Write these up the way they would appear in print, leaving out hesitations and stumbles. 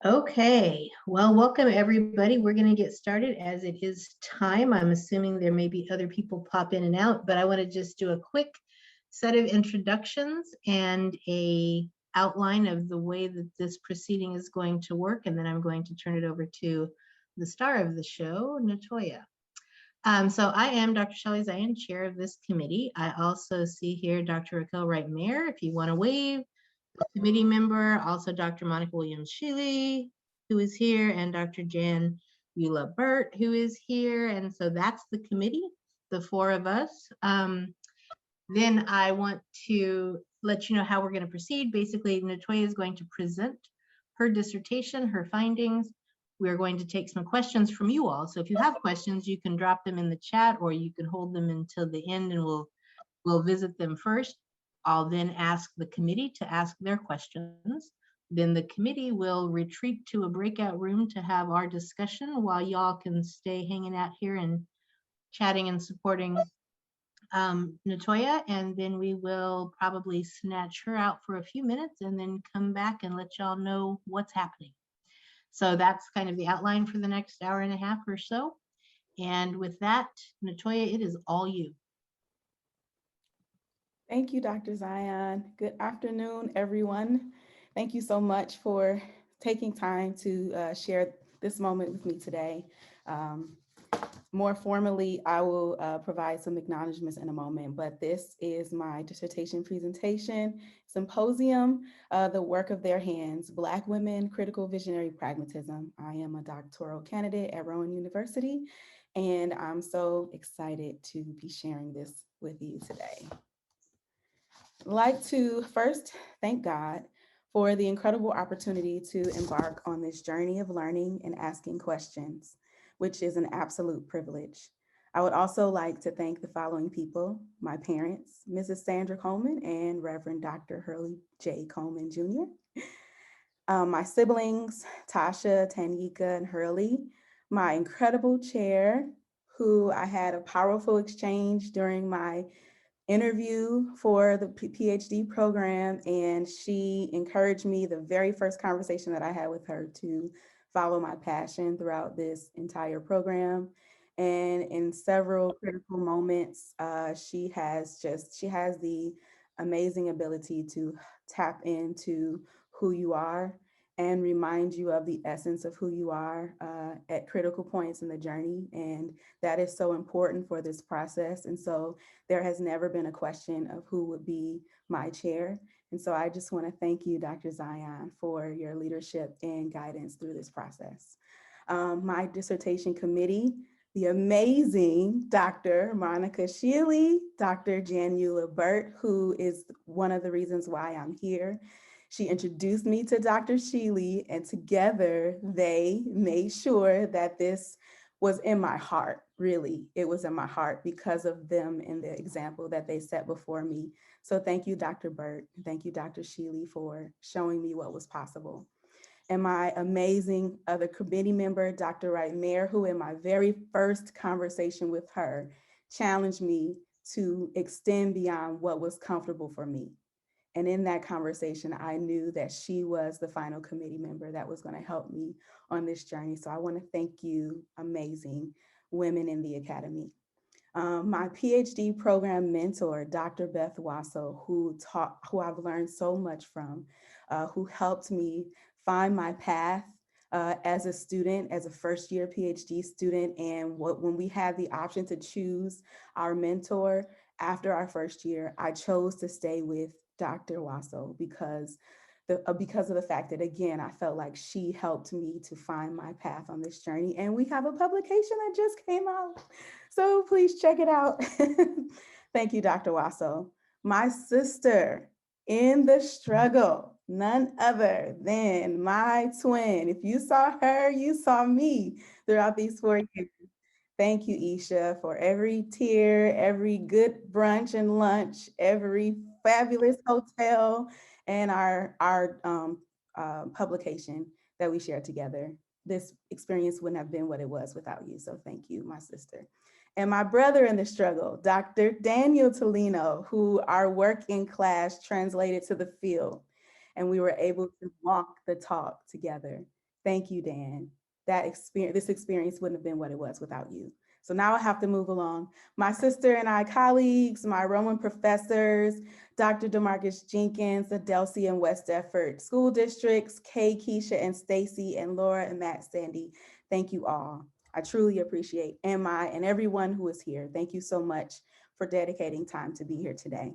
Okay, well, welcome everybody. We're going to get started as it is time. I'm assuming there may be other people pop in and out, but I want to just do a quick set of introductions and a outline of the way that this proceeding is going to work, and then I'm going to turn it over to the star of the show, Natoya. So I am Dr. Shelley Zion, chair of this committee. I also see here Dr. Raquel Wright-Mayer, if you want to wave, committee member, also Dr. Monica Williams-Shealy, who is here, and Dr. Jan Eula Burt, who is here. And so that's the committee, the four of us. Then I want to let you know how we're going to proceed. Basically, Natoya is going to present her dissertation, her findings. We're going to take some questions from you all. So if you have questions, you can drop them in the chat or you can hold them until the end and we'll visit them first. I'll then ask the committee to ask their questions. Then the committee will retreat to a breakout room to have our discussion while y'all can stay hanging out here and chatting and supporting Natoya. And then we will probably snatch her out for a few minutes and then come back and let y'all know what's happening. So that's kind of the outline for the next hour and a half or so. And with that, Natoya, it is all you. Thank you, Dr. Zion. Good afternoon, everyone. Thank you so much for taking time to share this moment with me today. More formally, I will provide some acknowledgments in a moment, but this is my dissertation presentation, Symposium, the work of their hands, Black Women, Critical Visionary Pragmatism. I am a doctoral candidate at Rowan University, and I'm so excited to be sharing this with you today. I'd like to first thank God for the incredible opportunity to embark on this journey of learning and asking questions, which is an absolute privilege. I would also like to thank the following people: my parents, Mrs. Sandra Coleman and Reverend Dr. Hurley J. Coleman Jr., my siblings, Tasha, Tanyika, and Hurley, my incredible chair, who I had a powerful exchange during my interview for the PhD program, and she encouraged me, the very first conversation that I had with her, to follow my passion throughout this entire program. And in several critical moments, she has the amazing ability to tap into who you are and remind you of the essence of who you are at critical points in the journey. And that is so important for this process. And so there has never been a question of who would be my chair. And so I just want to thank you, Dr. Zion, for your leadership and guidance through this process. My dissertation committee, the amazing Dr. Monica Shealy, Dr. Jan Eula Burt, who is one of the reasons why I'm here. She introduced me to Dr. Shealy, and together they made sure that this was in my heart. Really, it was in my heart because of them and the example that they set before me. So thank you, Dr. Burt. Thank you, Dr. Shealy, for showing me what was possible. And my amazing other committee member, Dr. Wright-Mayer, who in my very first conversation with her challenged me to extend beyond what was comfortable for me. And in that conversation, I knew that she was the final committee member that was going to help me on this journey. So I want to thank you, amazing women in the Academy. My PhD program mentor, Dr. Beth Wasso, who I've learned so much from, who helped me find my path as a student, as a first year PhD student. And when we had the option to choose our mentor after our first year, I chose to stay with Dr. Wasso because of the fact that, again, I felt like she helped me to find my path on this journey. And we have a publication that just came out, so please check it out. Thank you, Dr. Wasso. My sister in the struggle, none other than my twin. If you saw her, you saw me throughout these 4 years. Thank you, Isha, for every tear, every good brunch and lunch, every fabulous hotel, and our publication that we shared together. This experience wouldn't have been what it was without you. So thank you, my sister. And my brother in the struggle, Dr. Daniel Tolino, who our work in class translated to the field. And we were able to walk the talk together. Thank you, Dan. This experience wouldn't have been what it was without you. So now I have to move along. My sister and I colleagues, my Roman professors, Dr. DeMarcus Jenkins, Adelcy and West Effort School Districts, Kay, Keisha, and Stacy, and Laura and Matt Sandy. Thank you all. I truly appreciate and everyone who is here. Thank you so much for dedicating time to be here today.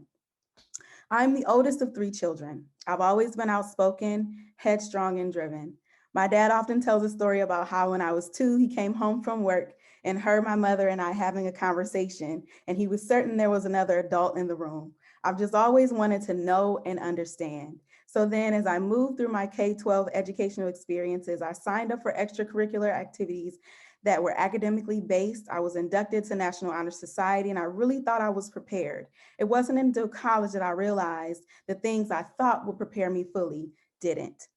I'm the oldest of 3 children. I've always been outspoken, headstrong, and driven. My dad often tells a story about how when I was 2, he came home from work and heard my mother and I having a conversation, and he was certain there was another adult in the room. I've just always wanted to know and understand. So then as I moved through my K-12 educational experiences, I signed up for extracurricular activities that were academically based. I was inducted to National Honor Society, and I really thought I was prepared. It wasn't until college that I realized the things I thought would prepare me fully didn't.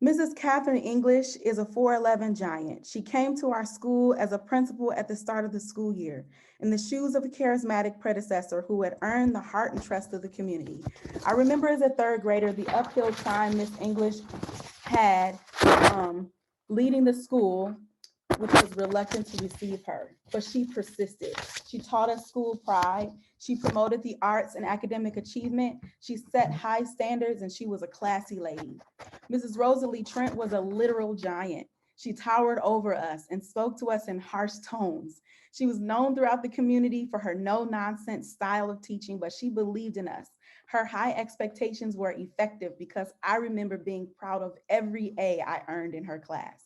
Mrs. Catherine English is a 4'11" giant. She came to our school as a principal at the start of the school year, in the shoes of a charismatic predecessor who had earned the heart and trust of the community. I remember as a 3rd grader, the uphill climb Miss English had leading the school, which was reluctant to receive her, but she persisted. She taught us school pride. She promoted the arts and academic achievement. She set high standards, and she was a classy lady. Mrs. Rosalie Trent was a literal giant. She towered over us and spoke to us in harsh tones. She was known throughout the community for her no-nonsense style of teaching, but she believed in us. Her high expectations were effective because I remember being proud of every A I earned in her class.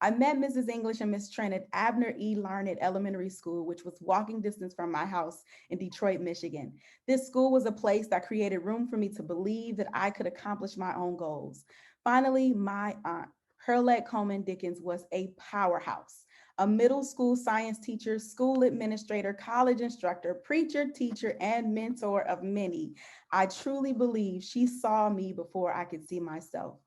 I met Mrs. English and Miss Trent at Abner E. Larned Elementary School, which was walking distance from my house in Detroit, Michigan. This school was a place that created room for me to believe that I could accomplish my own goals. Finally, my aunt, Hurlette Coleman Dickens, was a powerhouse. A middle school science teacher, school administrator, college instructor, preacher, teacher, and mentor of many. I truly believe she saw me before I could see myself.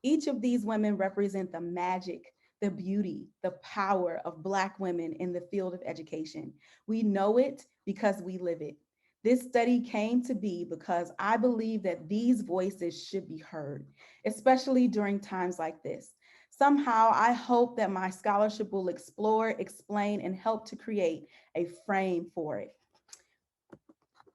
Each of these women represent the magic, the beauty, the power of Black women in the field of education. We know it because we live it. This study came to be because I believe that these voices should be heard, especially during times like this. Somehow, I hope that my scholarship will explore, explain, and help to create a frame for it.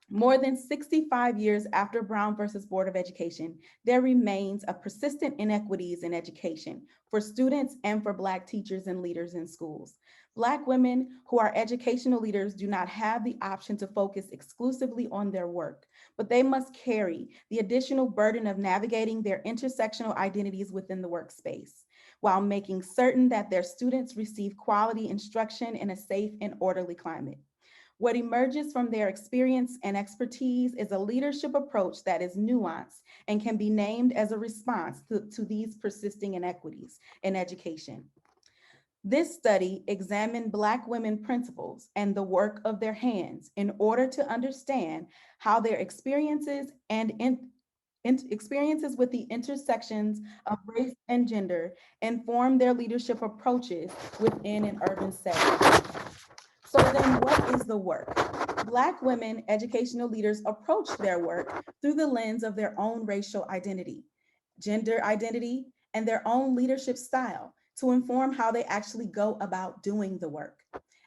More than 65 years after Brown versus Board of Education, there remains a persistent inequities in education for students and for Black teachers and leaders in schools. Black women who are educational leaders do not have the option to focus exclusively on their work, but they must carry the additional burden of navigating their intersectional identities within the workspace, while making certain that their students receive quality instruction in a safe and orderly climate. What emerges from their experience and expertise is a leadership approach that is nuanced and can be named as a response to these persisting inequities in education. This study examined Black women principals and the work of their hands in order to understand how their experiences experiences with the intersections of race and gender inform their leadership approaches within an urban setting. So then what is the work? Black women educational leaders approach their work through the lens of their own racial identity, gender identity, and their own leadership style to inform how they actually go about doing the work.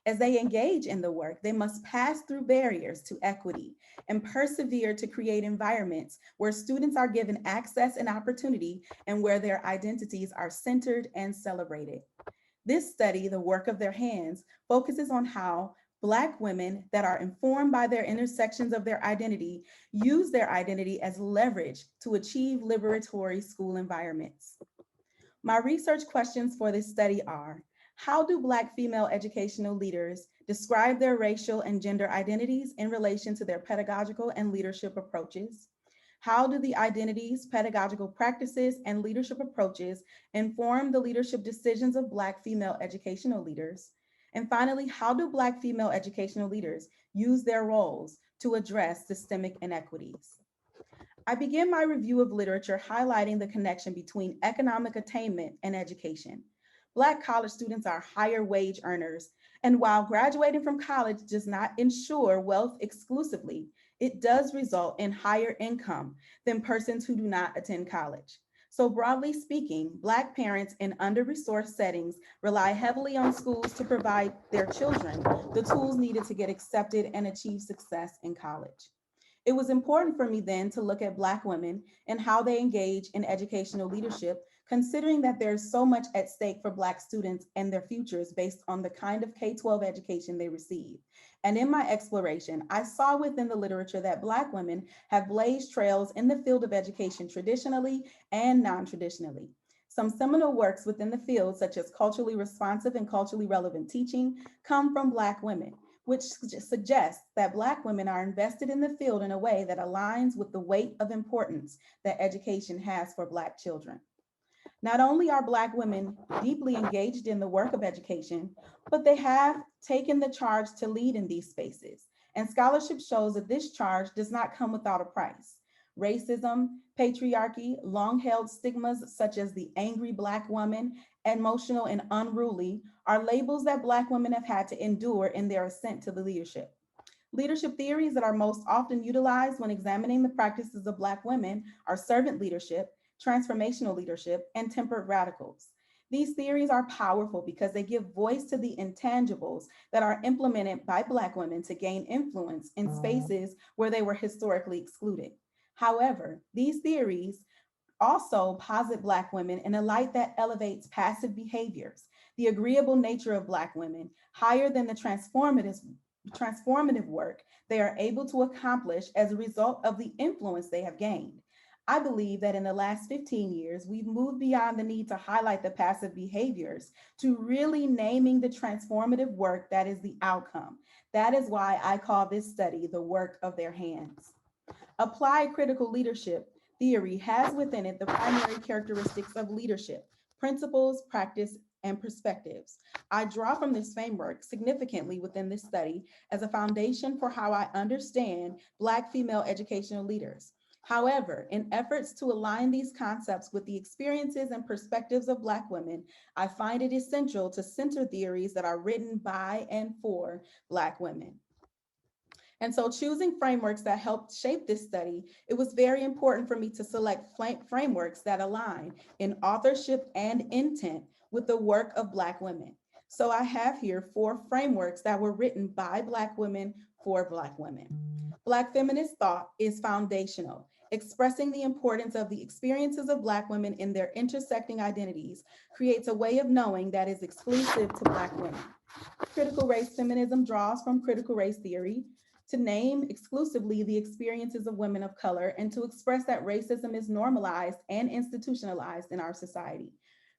As they engage in the work, they must pass through barriers to equity and persevere to create environments where students are given access and opportunity and where their identities are centered and celebrated. This study, the work of their hands, focuses on how Black women that are informed by their intersections of their identity use their identity as leverage to achieve liberatory school environments. My research questions for this study are: how do Black female educational leaders describe their racial and gender identities in relation to their pedagogical and leadership approaches? How do the identities, pedagogical practices, and leadership approaches inform the leadership decisions of Black female educational leaders? And finally, how do Black female educational leaders use their roles to address systemic inequities? I begin my review of literature highlighting the connection between economic attainment and education. Black college students are higher wage earners, and while graduating from college does not ensure wealth exclusively, it does result in higher income than persons who do not attend college. So broadly speaking, Black parents in under-resourced settings rely heavily on schools to provide their children the tools needed to get accepted and achieve success in college. It was important for me then to look at Black women and how they engage in educational leadership, considering that there's so much at stake for Black students and their futures based on the kind of K-12 education they receive. And in my exploration, I saw within the literature that Black women have blazed trails in the field of education traditionally and non-traditionally. Some seminal works within the field, such as culturally responsive and culturally relevant teaching, come from Black women, which suggests that Black women are invested in the field in a way that aligns with the weight of importance that education has for Black children. Not only are Black women deeply engaged in the work of education, but they have taken the charge to lead in these spaces. And scholarship shows that this charge does not come without a price. Racism, patriarchy, long-held stigmas such as the angry Black woman, emotional and unruly, are labels that Black women have had to endure in their ascent to the leadership. Leadership theories that are most often utilized when examining the practices of Black women are servant leadership, transformational leadership, and tempered radicals. These theories are powerful because they give voice to the intangibles that are implemented by Black women to gain influence in spaces where they were historically excluded. However, these theories also posit Black women in a light that elevates passive behaviors, the agreeable nature of Black women, higher than the transformative work they are able to accomplish as a result of the influence they have gained. I believe that in the last 15 years, we've moved beyond the need to highlight the passive behaviors to really naming the transformative work that is the outcome. That is why I call this study the work of their hands. Applied critical leadership theory has within it the primary characteristics of leadership, principles, practice, and perspectives. I draw from this framework significantly within this study as a foundation for how I understand Black female educational leaders. However, in efforts to align these concepts with the experiences and perspectives of Black women, I find it essential to center theories that are written by and for Black women. And so choosing frameworks that helped shape this study, it was very important for me to select frameworks that align in authorship and intent with the work of Black women. So I have here 4 frameworks that were written by Black women for Black women. Black feminist thought is foundational, expressing the importance of the experiences of Black women in their intersecting identities, creates a way of knowing that is exclusive to Black women. Critical race feminism draws from critical race theory to name exclusively the experiences of women of color and to express that racism is normalized and institutionalized in our society.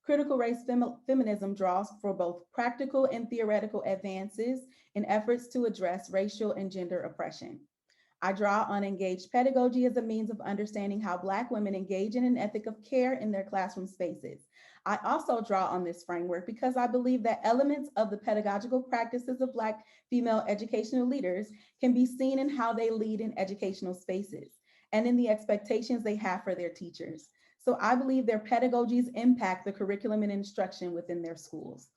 Critical race feminism draws for both practical and theoretical advances in efforts to address racial and gender oppression. I draw on engaged pedagogy as a means of understanding how Black women engage in an ethic of care in their classroom spaces. I also draw on this framework because I believe that elements of the pedagogical practices of Black female educational leaders can be seen in how they lead in educational spaces and in the expectations they have for their teachers. So I believe their pedagogies impact the curriculum and instruction within their schools.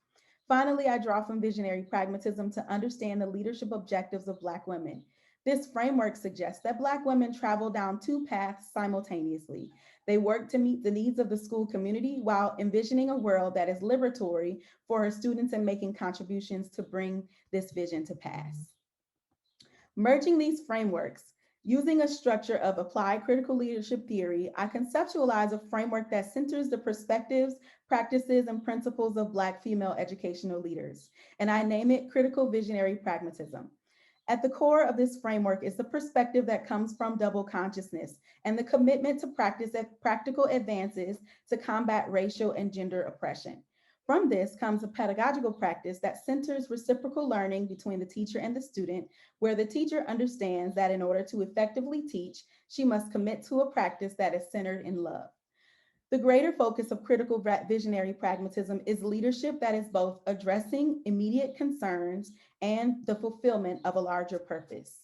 Finally, I draw from visionary pragmatism to understand the leadership objectives of Black women. This framework suggests that Black women travel down 2 paths simultaneously. They work to meet the needs of the school community while envisioning a world that is liberatory for her students and making contributions to bring this vision to pass. Merging these frameworks, using a structure of applied critical leadership theory, I conceptualize a framework that centers the perspectives, practices, and principles of Black female educational leaders, and I name it critical visionary pragmatism. At the core of this framework is the perspective that comes from double consciousness and the commitment to practice practical advances to combat racial and gender oppression. From this comes a pedagogical practice that centers reciprocal learning between the teacher and the student, where the teacher understands that in order to effectively teach, she must commit to a practice that is centered in love. The greater focus of critical visionary pragmatism is leadership that is both addressing immediate concerns and the fulfillment of a larger purpose.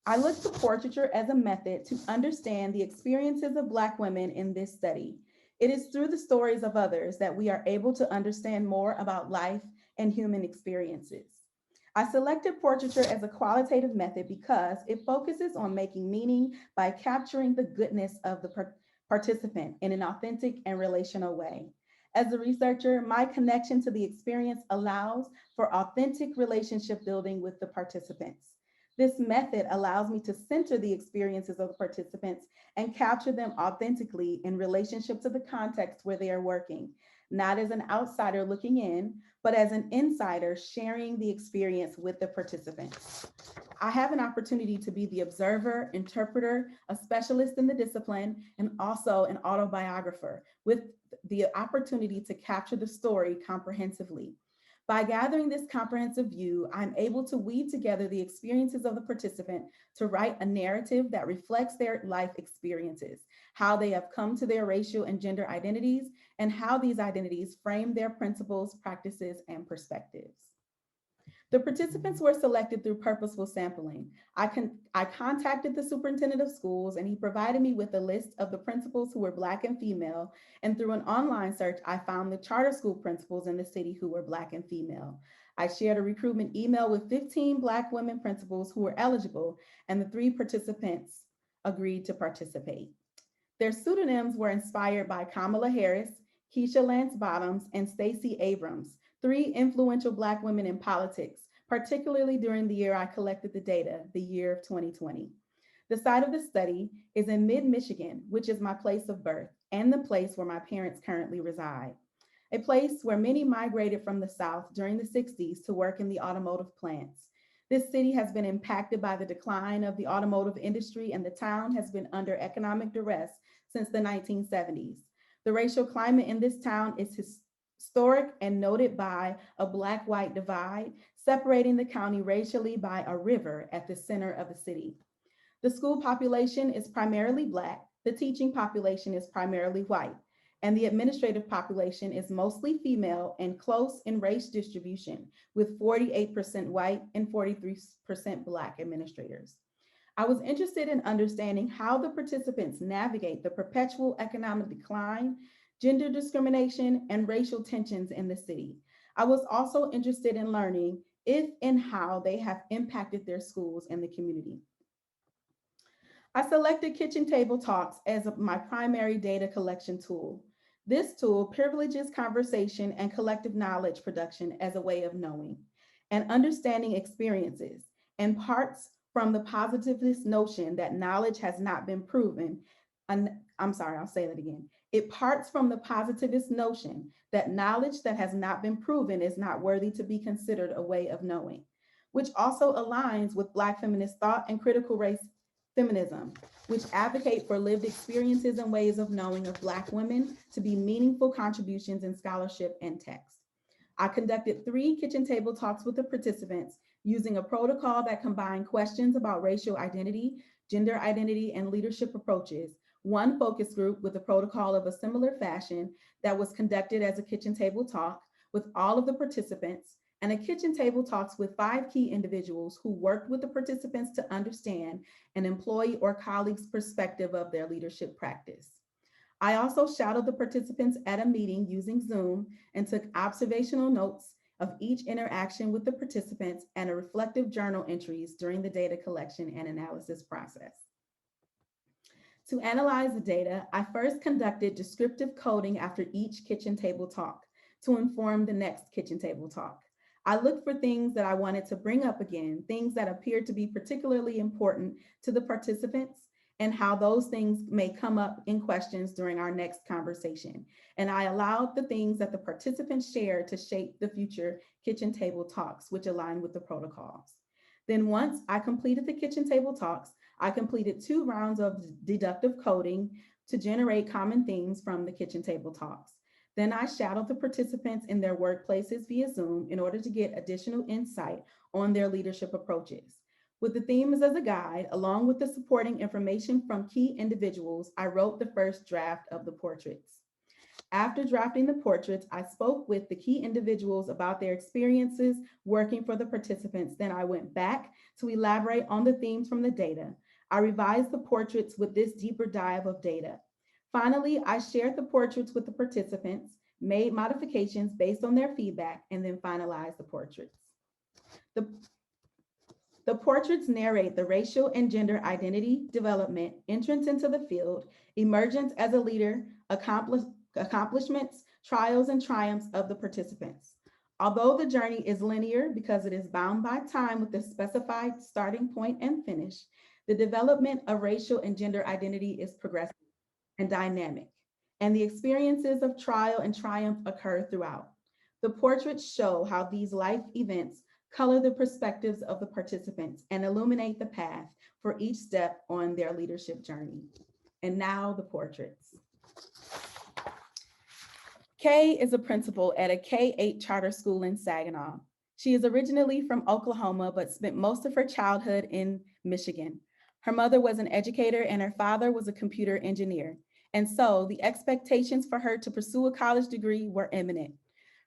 I look to portraiture as a method to understand the experiences of Black women in this study. It is through the stories of others that we are able to understand more about life and human experiences. I selected portraiture as a qualitative method because it focuses on making meaning by capturing the goodness of the participant in an authentic and relational way. As a researcher, my connection to the experience allows for authentic relationship building with the participants. This method allows me to center the experiences of the participants and capture them authentically in relationship to the context where they are working, not as an outsider looking in, but as an insider sharing the experience with the participants. I have an opportunity to be the observer, interpreter, a specialist in the discipline, and also an autobiographer with the opportunity to capture the story comprehensively. By gathering this comprehensive view, I'm able to weave together the experiences of the participant to write a narrative that reflects their life experiences, how they have come to their racial and gender identities, and how these identities frame their principles, practices, and perspectives. The participants were selected through purposeful sampling. I contacted the superintendent of schools and he provided me with a list of the principals who were Black and female. And through an online search, I found the charter school principals in the city who were Black and female. I shared a recruitment email with 15 Black women principals who were eligible, and the 3 participants agreed to participate. Their pseudonyms were inspired by Kamala Harris, Keisha Lance Bottoms, and Stacey Abrams, 3 influential Black women in politics, particularly during the year I collected the data, the year of 2020. The site of the study is in mid-Michigan, which is my place of birth and the place where my parents currently reside, a place where many migrated from the South during the 60s to work in the automotive plants. This city has been impacted by the decline of the automotive industry, and the town has been under economic duress since the 1970s. The racial climate in this town is historic and noted by a Black-white divide, separating the county racially by a river at the center of the city. The school population is primarily Black, the teaching population is primarily white, and the administrative population is mostly female and close in race distribution, with 48% white and 43% Black administrators. I was interested in understanding how the participants navigate the perpetual economic decline, gender discrimination, and racial tensions in the city. I was also interested in learning if and how they have impacted their schools and the community. I selected Kitchen Table Talks as my primary data collection tool. This tool privileges conversation and collective knowledge production as a way of knowing and understanding experiences, and parts from the positivist notion that knowledge has not been proven. I'm sorry, I'll say that again. It parts from the positivist notion that knowledge that has not been proven is not worthy to be considered a way of knowing, which also aligns with Black feminist thought and critical race feminism, which advocate for lived experiences and ways of knowing of Black women to be meaningful contributions in scholarship and text. I conducted 3 kitchen table talks with the participants using a protocol that combined questions about racial identity, gender identity, and leadership approaches, 1 focus group with a protocol of a similar fashion that was conducted as a kitchen table talk with all of the participants, and a kitchen table talks with 5 key individuals who worked with the participants to understand an employee or colleague's perspective of their leadership practice. I also shadowed the participants at a meeting using Zoom and took observational notes of each interaction with the participants and a reflective journal entries during the data collection and analysis process. To analyze the data, I first conducted descriptive coding after each kitchen table talk to inform the next kitchen table talk. I looked for things that I wanted to bring up again, things that appeared to be particularly important to the participants, and how those things may come up in questions during our next conversation. And I allowed the things that the participants shared to shape the future kitchen table talks, which align with the protocols. Then once I completed the kitchen table talks, I completed 2 rounds of deductive coding to generate common themes from the kitchen table talks. Then I shadowed the participants in their workplaces via Zoom in order to get additional insight on their leadership approaches. With the themes as a guide, along with the supporting information from key individuals, I wrote the first draft of the portraits. After drafting the portraits, I spoke with the key individuals about their experiences working for the participants. Then I went back to elaborate on the themes from the data. I revised the portraits with this deeper dive of data. Finally, I shared the portraits with the participants, made modifications based on their feedback, and then finalized the portraits. The portraits narrate the racial and gender identity development, entrance into the field, emergence as a leader, accomplishments, trials, and triumphs of the participants. Although the journey is linear because it is bound by time with a specified starting point and finish, the development of racial and gender identity is progressive and dynamic, and the experiences of trial and triumph occur throughout. The portraits show how these life events color the perspectives of the participants and illuminate the path for each step on their leadership journey. And now the portraits. Kay is a principal at a K-8 charter school in Saginaw. She is originally from Oklahoma, but spent most of her childhood in Michigan. Her mother was an educator and her father was a computer engineer. And so the expectations for her to pursue a college degree were imminent.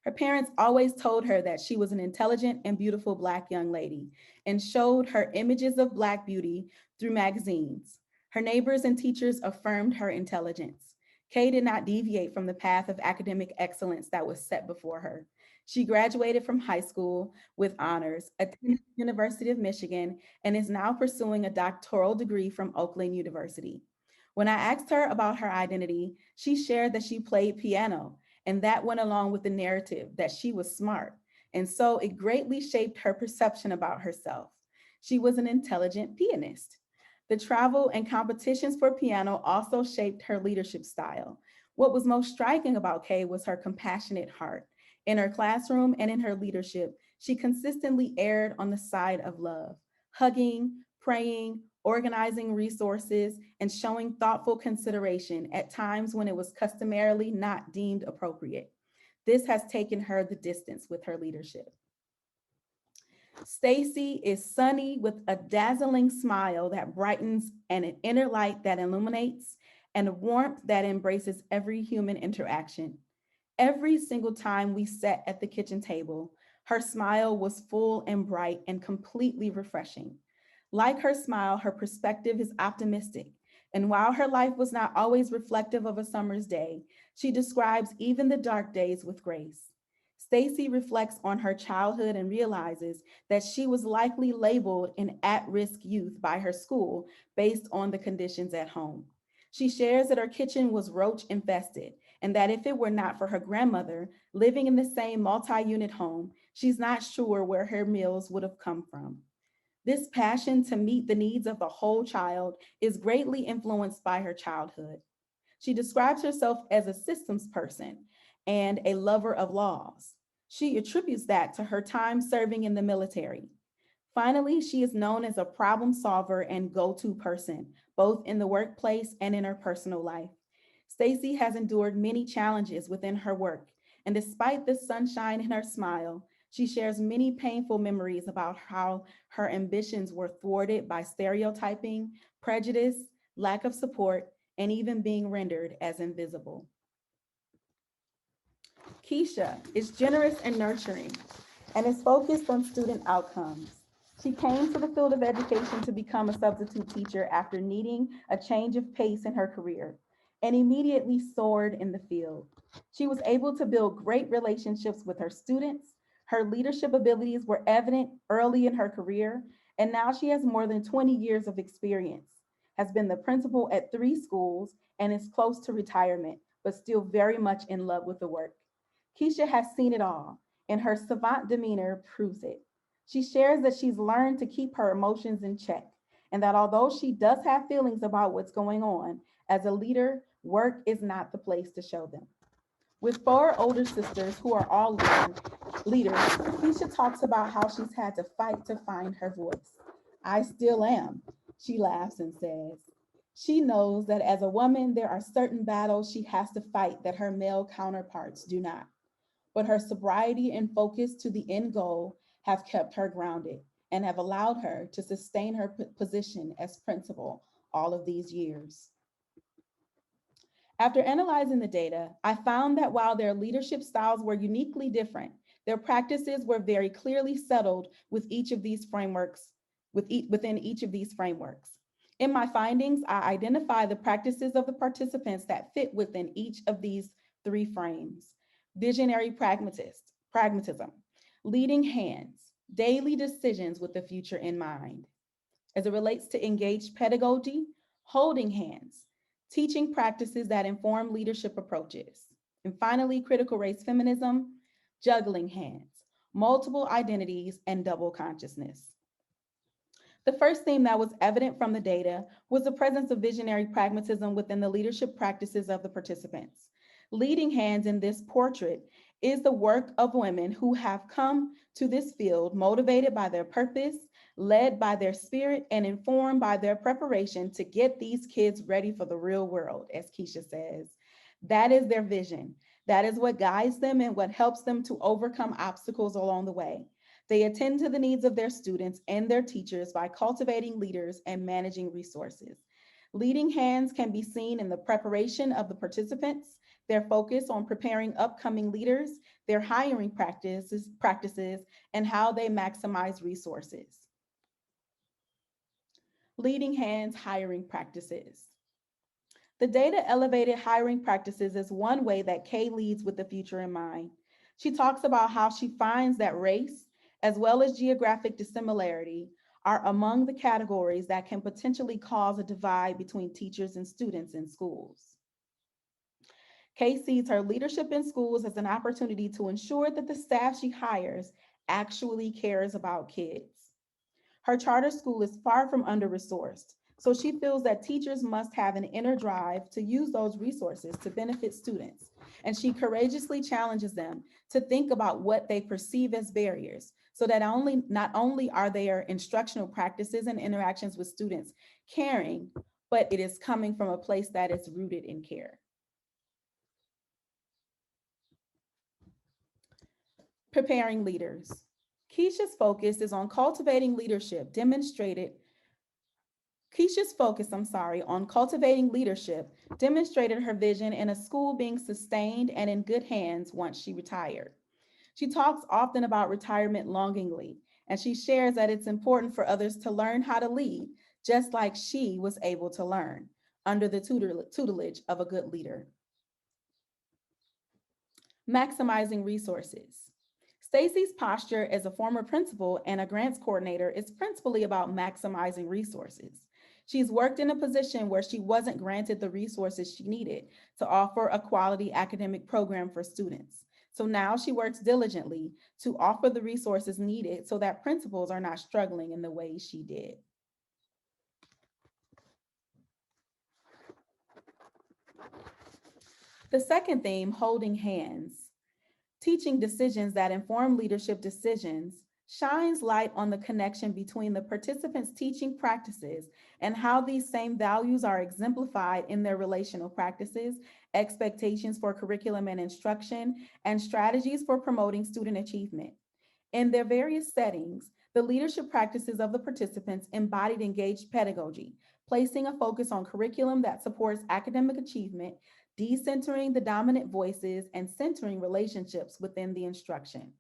Her parents always told her that she was an intelligent and beautiful Black young lady and showed her images of Black beauty through magazines. Her neighbors and teachers affirmed her intelligence. Kay did not deviate from the path of academic excellence that was set before her. She graduated from high school with honors, attended the University of Michigan, and is now pursuing a doctoral degree from Oakland University. When I asked her about her identity, she shared that she played piano, and that went along with the narrative that she was smart. And so it greatly shaped her perception about herself. She was an intelligent pianist. The travel and competitions for piano also shaped her leadership style. What was most striking about Kay was her compassionate heart. In her classroom and in her leadership, she consistently erred on the side of love, hugging, praying, organizing resources, and showing thoughtful consideration at times when it was customarily not deemed appropriate. This has taken her the distance with her leadership. Stacy is sunny with a dazzling smile that brightens and an inner light that illuminates and a warmth that embraces every human interaction. Every single time we sat at the kitchen table, her smile was full and bright and completely refreshing. Like her smile, her perspective is optimistic. And while her life was not always reflective of a summer's day, she describes even the dark days with grace. Stacy reflects on her childhood and realizes that she was likely labeled an at-risk youth by her school based on the conditions at home. She shares that her kitchen was roach infested and that if it were not for her grandmother living in the same multi-unit home, she's not sure where her meals would have come from. This passion to meet the needs of the whole child is greatly influenced by her childhood. She describes herself as a systems person and a lover of laws. She attributes that to her time serving in the military. Finally, she is known as a problem solver and go-to person, both in the workplace and in her personal life. Stacy has endured many challenges within her work, and despite the sunshine in her smile, she shares many painful memories about how her ambitions were thwarted by stereotyping, prejudice, lack of support, and even being rendered as invisible. Keisha is generous and nurturing and is focused on student outcomes. She came to the field of education to become a substitute teacher after needing a change of pace in her career and immediately soared in the field. She was able to build great relationships with her students. Her leadership abilities were evident early in her career, and now she has more than 20 years of experience, has been the principal at 3 schools, and is close to retirement, but still very much in love with the work. Keisha has seen it all, and her savant demeanor proves it. She shares that she's learned to keep her emotions in check, and that although she does have feelings about what's going on, as a leader, work is not the place to show them. With 4 older sisters who are all leaders, Keisha talks about how she's had to fight to find her voice. I still am, she laughs and says. She knows that as a woman, there are certain battles she has to fight that her male counterparts do not. But her sobriety and focus to the end goal have kept her grounded and have allowed her to sustain her position as principal all of these years. After analyzing the data, I found that while their leadership styles were uniquely different, their practices were very clearly settled with each of these frameworks, within each of these frameworks. In my findings, I identify the practices of the participants that fit within each of these 3 frames. Visionary pragmatism, leading hands, daily decisions with the future in mind. As it relates to engaged pedagogy, holding hands, teaching practices that inform leadership approaches. And finally, critical race feminism, juggling hands, multiple identities, and double consciousness. The first theme that was evident from the data was the presence of visionary pragmatism within the leadership practices of the participants. Leading hands in this portrait is the work of women who have come to this field motivated by their purpose, led by their spirit, and informed by their preparation to get these kids ready for the real world, as Keisha says. That is their vision. That is what guides them and what helps them to overcome obstacles along the way. They attend to the needs of their students and their teachers by cultivating leaders and managing resources. Leading hands can be seen in the preparation of the participants, their focus on preparing upcoming leaders, their hiring practices, and how they maximize resources. Leading hands hiring practices. The data elevated hiring practices as one way that Kay leads with the future in mind. She talks about how she finds that race, as well as geographic dissimilarity, are among the categories that can potentially cause a divide between teachers and students in schools. Kay sees her leadership in schools as an opportunity to ensure that the staff she hires actually cares about kids. Her charter school is far from under-resourced, so she feels that teachers must have an inner drive to use those resources to benefit students. And she courageously challenges them to think about what they perceive as barriers so that not only are their instructional practices and interactions with students caring, but it is coming from a place that is rooted in care. Preparing leaders. Keisha's focus is on cultivating leadership Keisha's focus, on cultivating leadership demonstrated her vision in a school being sustained and in good hands once she retired. She talks often about retirement longingly, and she shares that it's important for others to learn how to lead, just like she was able to learn under the tutelage of a good leader. Maximizing resources. Stacy's posture as a former principal and a grants coordinator is principally about maximizing resources. She's worked in a position where she wasn't granted the resources she needed to offer a quality academic program for students. So now she works diligently to offer the resources needed so that principals are not struggling in the ways she did. The second theme, holding hands. Teaching decisions that inform leadership decisions shines light on the connection between the participants' teaching practices and how these same values are exemplified in their relational practices, expectations for curriculum and instruction, and strategies for promoting student achievement. In their various settings, the leadership practices of the participants embodied engaged pedagogy, placing a focus on curriculum that supports academic achievement, decentering the dominant voices, and centering relationships within the instruction.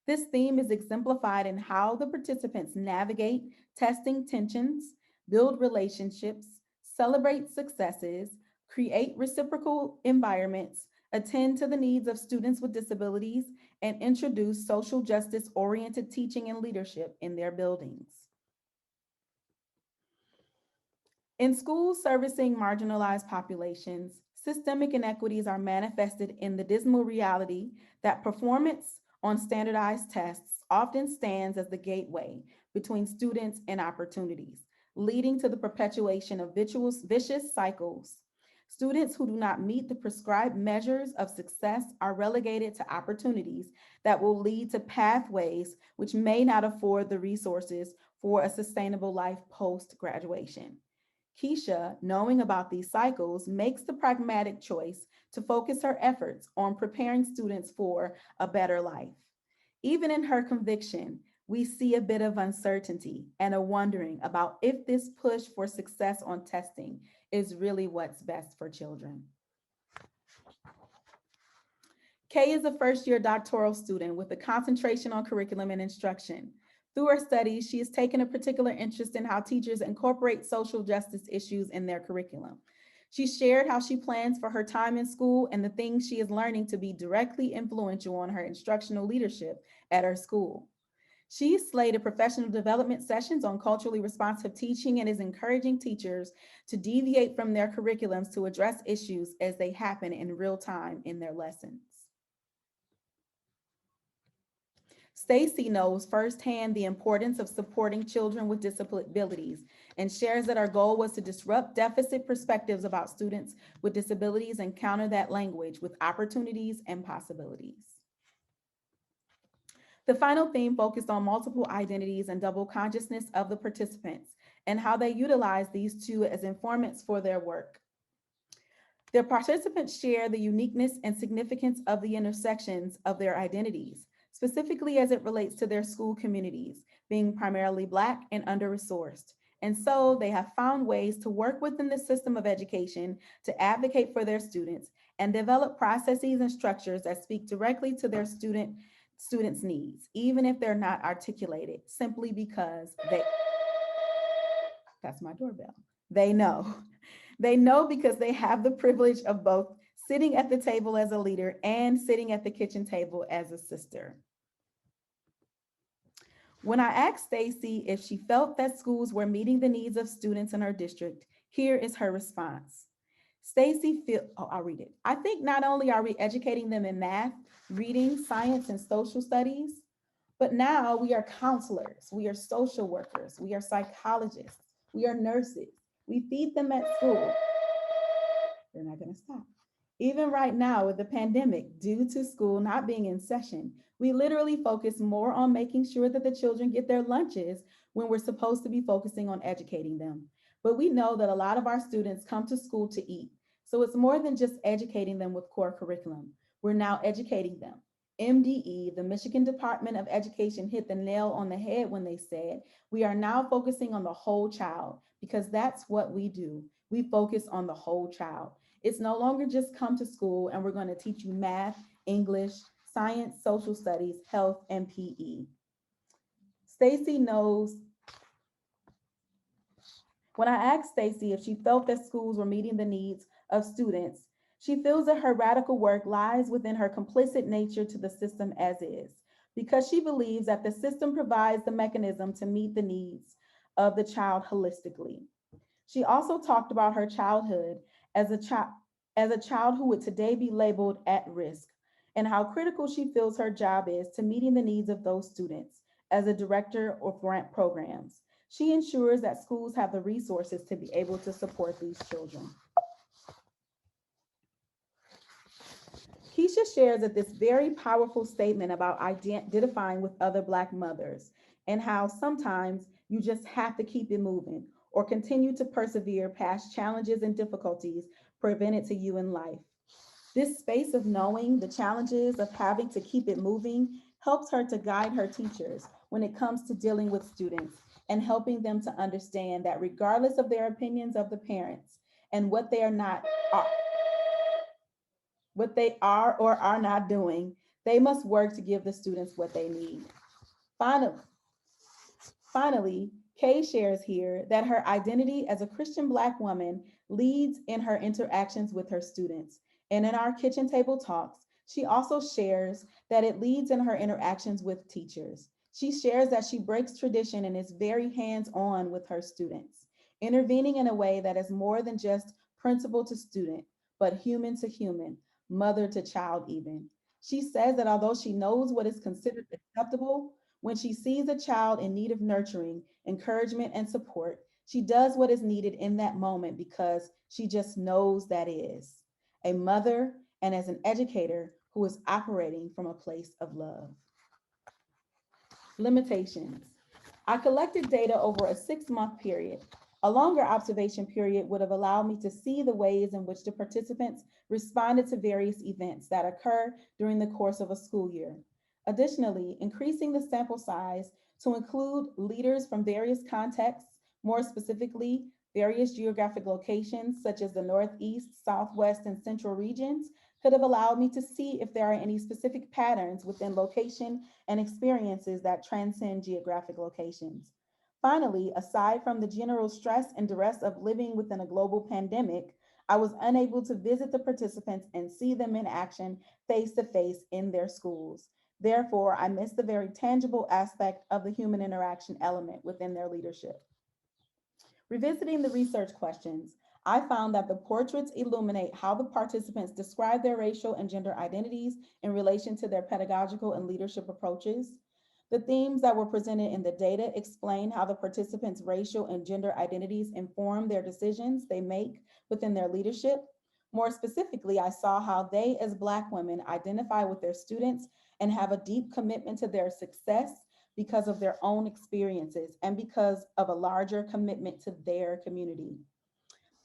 This theme is exemplified in how the participants navigate testing tensions, build relationships, celebrate successes, create reciprocal environments, attend to the needs of students with disabilities, and introduce social justice oriented teaching and leadership in their buildings. In schools servicing marginalized populations, systemic inequities are manifested in the dismal reality that performance on standardized tests often stands as the gateway between students and opportunities, leading to the perpetuation of vicious cycles. Students who do not meet the prescribed measures of success are relegated to opportunities that will lead to pathways which may not afford the resources for a sustainable life post-graduation. Keisha, knowing about these cycles, makes the pragmatic choice to focus her efforts on preparing students for a better life. Even in her conviction, we see a bit of uncertainty and a wondering about if this push for success on testing is really what's best for children. Kay is a first-year doctoral student with a concentration on curriculum and instruction. Through her studies, she has taken a particular interest in how teachers incorporate social justice issues in their curriculum. She shared how she plans for her time in school and the things she is learning to be directly influential on her instructional leadership at her school. She slated professional development sessions on culturally responsive teaching and is encouraging teachers to deviate from their curriculums to address issues as they happen in real time in their lessons. Stacy knows firsthand the importance of supporting children with disabilities and shares that our goal was to disrupt deficit perspectives about students with disabilities and counter that language with opportunities and possibilities. The final theme focused on multiple identities and double consciousness of the participants and how they utilize these two as informants for their work. Their participants share the uniqueness and significance of the intersections of their identities, specifically as it relates to their school communities, being primarily Black and under-resourced. And so they have found ways to work within the system of education to advocate for their students and develop processes and structures that speak directly to their students' needs, even if they're not articulated, simply because that's my doorbell. They know. They know because they have the privilege of both sitting at the table as a leader and sitting at the kitchen table as a sister. When I asked Stacy if she felt that schools were meeting the needs of students in her district, here is her response. I'll read it. I think not only are we educating them in math, reading, science, and social studies, but now we are counselors, we are social workers, we are psychologists, we are nurses. We feed them at school. They're not going to stop. Even right now with the pandemic, due to school not being in session, we literally focus more on making sure that the children get their lunches when we're supposed to be focusing on educating them. But we know that a lot of our students come to school to eat. So it's more than just educating them with core curriculum. We're now educating them. MDE, the Michigan Department of Education, hit the nail on the head when they said, we are now focusing on the whole child because that's what we do. We focus on the whole child. It's no longer just come to school and we're going to teach you math, English, science, social studies, health, and PE. Stacy knows. When I asked Stacy if she felt that schools were meeting the needs of students, she feels that her radical work lies within her complicit nature to the system as is, because she believes that the system provides the mechanism to meet the needs of the child holistically. She also talked about her childhood as a child who would today be labeled at risk, and how critical she feels her job is to meeting the needs of those students as a director of grant programs. She ensures that schools have the resources to be able to support these children. Keisha shares that this very powerful statement about identifying with other Black mothers and how sometimes you just have to keep it moving or continue to persevere past challenges and difficulties presented to you in life. This space of knowing the challenges of having to keep it moving helps her to guide her teachers when it comes to dealing with students and helping them to understand that regardless of their opinions of the parents and what they are or are not doing, they must work to give the students what they need. Finally, Finally, Kay shares here that her identity as a Christian Black woman leads in her interactions with her students. And in our kitchen table talks, she also shares that it leads in her interactions with teachers. She shares that she breaks tradition and is very hands-on with her students, intervening in a way that is more than just principal to student, but human to human, mother to child even. She says that although she knows what is considered acceptable, when she sees a child in need of nurturing, encouragement, and support, she does what is needed in that moment because she just knows that is a mother and as an educator who is operating from a place of love. Limitations. I collected data over a 6-month period. A longer observation period would have allowed me to see the ways in which the participants responded to various events that occur during the course of a school year. Additionally, increasing the sample size to include leaders from various contexts, more specifically, various geographic locations such as the Northeast, Southwest, and Central regions, could have allowed me to see if there are any specific patterns within location and experiences that transcend geographic locations. Finally, aside from the general stress and duress of living within a global pandemic, I was unable to visit the participants and see them in action face to face in their schools. Therefore, I miss the very tangible aspect of the human interaction element within their leadership. Revisiting the research questions, I found that the portraits illuminate how the participants describe their racial and gender identities in relation to their pedagogical and leadership approaches. The themes that were presented in the data explain how the participants' racial and gender identities inform their decisions they make within their leadership. More specifically, I saw how they, as Black women, identify with their students and have a deep commitment to their success because of their own experiences and because of a larger commitment to their community.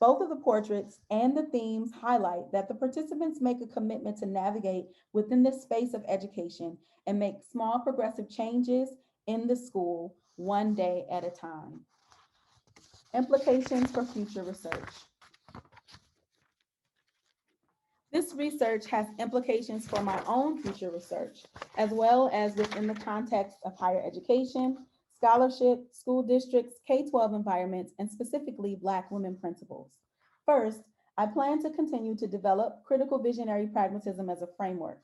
Both of the portraits and the themes highlight that the participants make a commitment to navigate within the space of education and make small progressive changes in the school one day at a time. Implications for future research. This research has implications for my own future research, as well as within the context of higher education, scholarship, school districts, K-12 environments, and specifically Black women principals. First, I plan to continue to develop critical visionary pragmatism as a framework.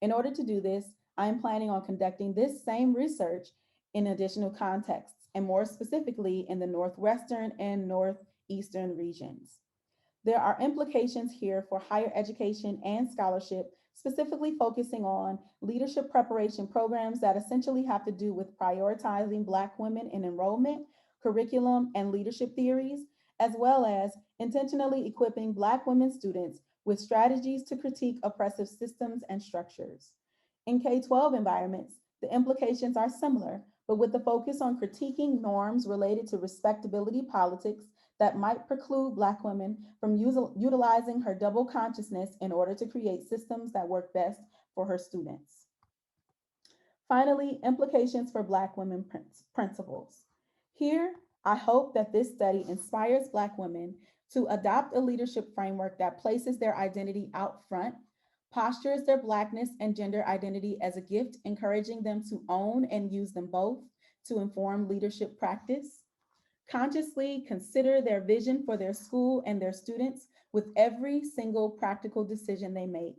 In order to do this, I am planning on conducting this same research in additional contexts, and more specifically in the Northwestern and Northeastern regions. There are implications here for higher education and scholarship, specifically focusing on leadership preparation programs that essentially have to do with prioritizing Black women in enrollment, curriculum, and leadership theories, as well as intentionally equipping Black women students with strategies to critique oppressive systems and structures. In K-12 environments, the implications are similar, but with the focus on critiquing norms related to respectability politics that might preclude Black women from utilizing her double consciousness in order to create systems that work best for her students. Finally, implications for Black women principals. Here, I hope that this study inspires Black women to adopt a leadership framework that places their identity out front, postures their Blackness and gender identity as a gift, encouraging them to own and use them both to inform leadership practice, consciously consider their vision for their school and their students with every single practical decision they make.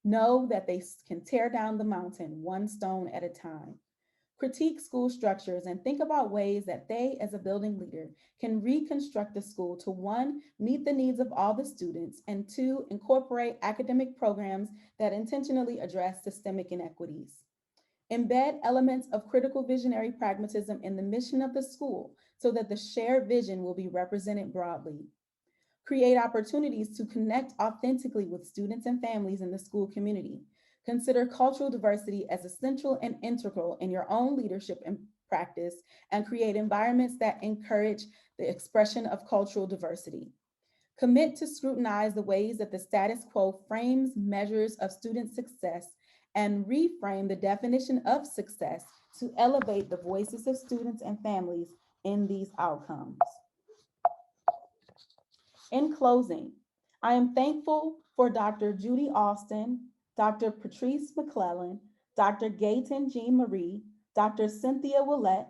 Know that they can tear down the mountain one stone at a time. Critique school structures and think about ways that they, as a building leader, can reconstruct the school to one, meet the needs of all the students, and two, incorporate academic programs that intentionally address systemic inequities. Embed elements of critical visionary pragmatism in the mission of the school so that the shared vision will be represented broadly. Create opportunities to connect authentically with students and families in the school community. Consider cultural diversity as essential and integral in your own leadership and practice, and create environments that encourage the expression of cultural diversity. Commit to scrutinize the ways that the status quo frames measures of student success and reframe the definition of success to elevate the voices of students and families in these outcomes. In closing, I am thankful for Dr. Judy Austin, Dr. Patrice McClellan, Dr. Gayton Jean Marie, Dr. Cynthia Willett,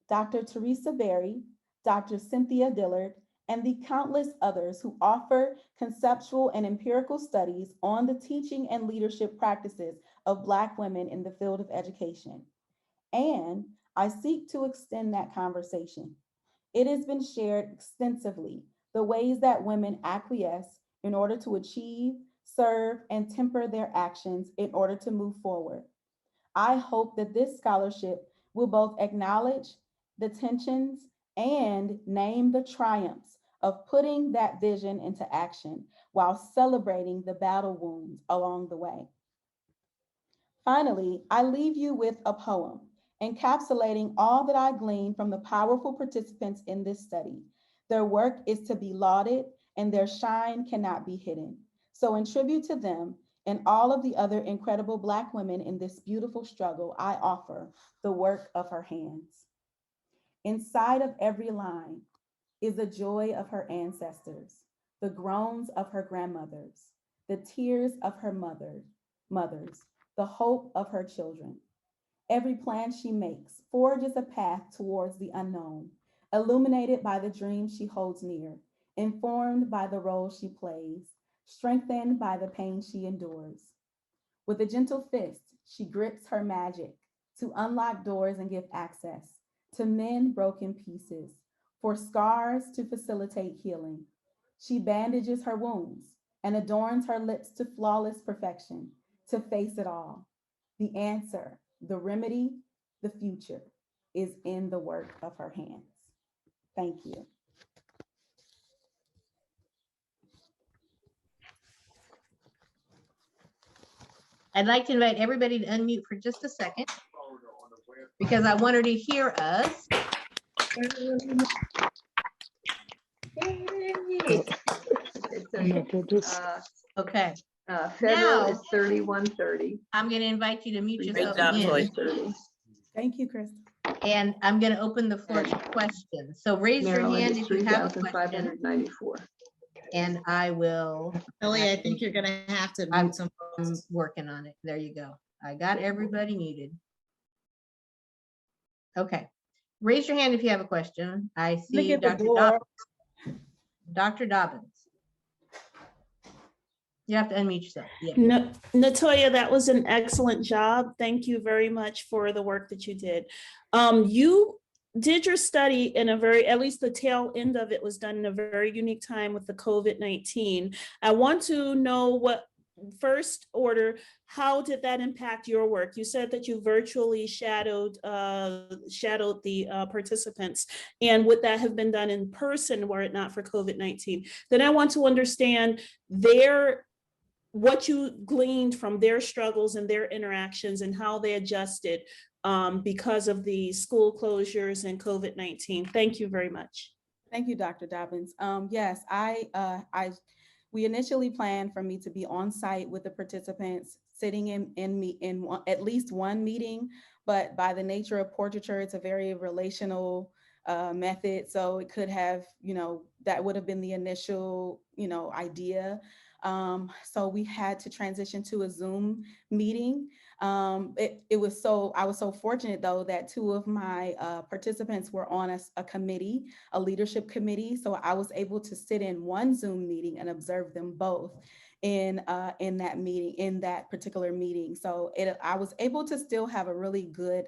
Dr. Teresa Berry, Dr. Cynthia Dillard, and the countless others who offer conceptual and empirical studies on the teaching and leadership practices of Black women in the field of education. And I seek to extend that conversation. It has been shared extensively the ways that women acquiesce in order to achieve, serve, and temper their actions in order to move forward. I hope that this scholarship will both acknowledge the tensions and name the triumphs of putting that vision into action while celebrating the battle wounds along the way. Finally, I leave you with a poem encapsulating all that I gleaned from the powerful participants in this study. Their work is to be lauded and their shine cannot be hidden. So in tribute to them and all of the other incredible Black women in this beautiful struggle, I offer the work of her hands. Inside of every line is the joy of her ancestors, the groans of her grandmothers, the tears of her mothers, the hope of her children. Every plan she makes forges a path towards the unknown, illuminated by the dreams she holds near, informed by the role she plays, strengthened by the pain she endures. With a gentle fist, She grips her magic to unlock doors and give access, to mend broken pieces, for scars to facilitate healing. She bandages her wounds and adorns her lips to flawless perfection, to face it all. The answer, the remedy, the future is in the work of her hands. Thank you. I'd like to invite everybody to unmute for just a second because I want her to hear us. Okay. Federal is Now 3130. I'm going to invite you to mute yourself again. Thank you, Chris. And I'm going to open the floor to questions. So raise your Maryland hand is if you have a question, 3,594. and I will. Ellie, I think you're gonna have to I'm mute some folks. working on it. There you go. I got everybody muted. Okay. Raise your hand if you have a question. I see Dr. Dobbins. Dr. Dobbins. You have to unmute yourself. Yeah. No, Natoya, that was an excellent job. Thank you very much for the work that you did. You did your study in a very, at least the tail end of it was done in a very unique time with the COVID-19. I want to know what, first order, how did that impact your work? You said that you virtually shadowed the participants, and would that have been done in person were it not for COVID-19? Then I want to understand what you gleaned from their struggles and their interactions and how they adjusted because of the school closures and COVID-19. Thank you very much. Thank you, Dr. Dobbins. Yes, we initially planned for me to be on site with the participants, sitting in at least one meeting, but by the nature of portraiture, it's a very relational method. So it could have, that would have been the initial, idea. So we had to transition to a Zoom meeting. I was so fortunate though that two of my participants were on a committee, a leadership committee. So I was able to sit in one Zoom meeting and observe them both in that meeting, in that particular meeting. So I was able to still have a really good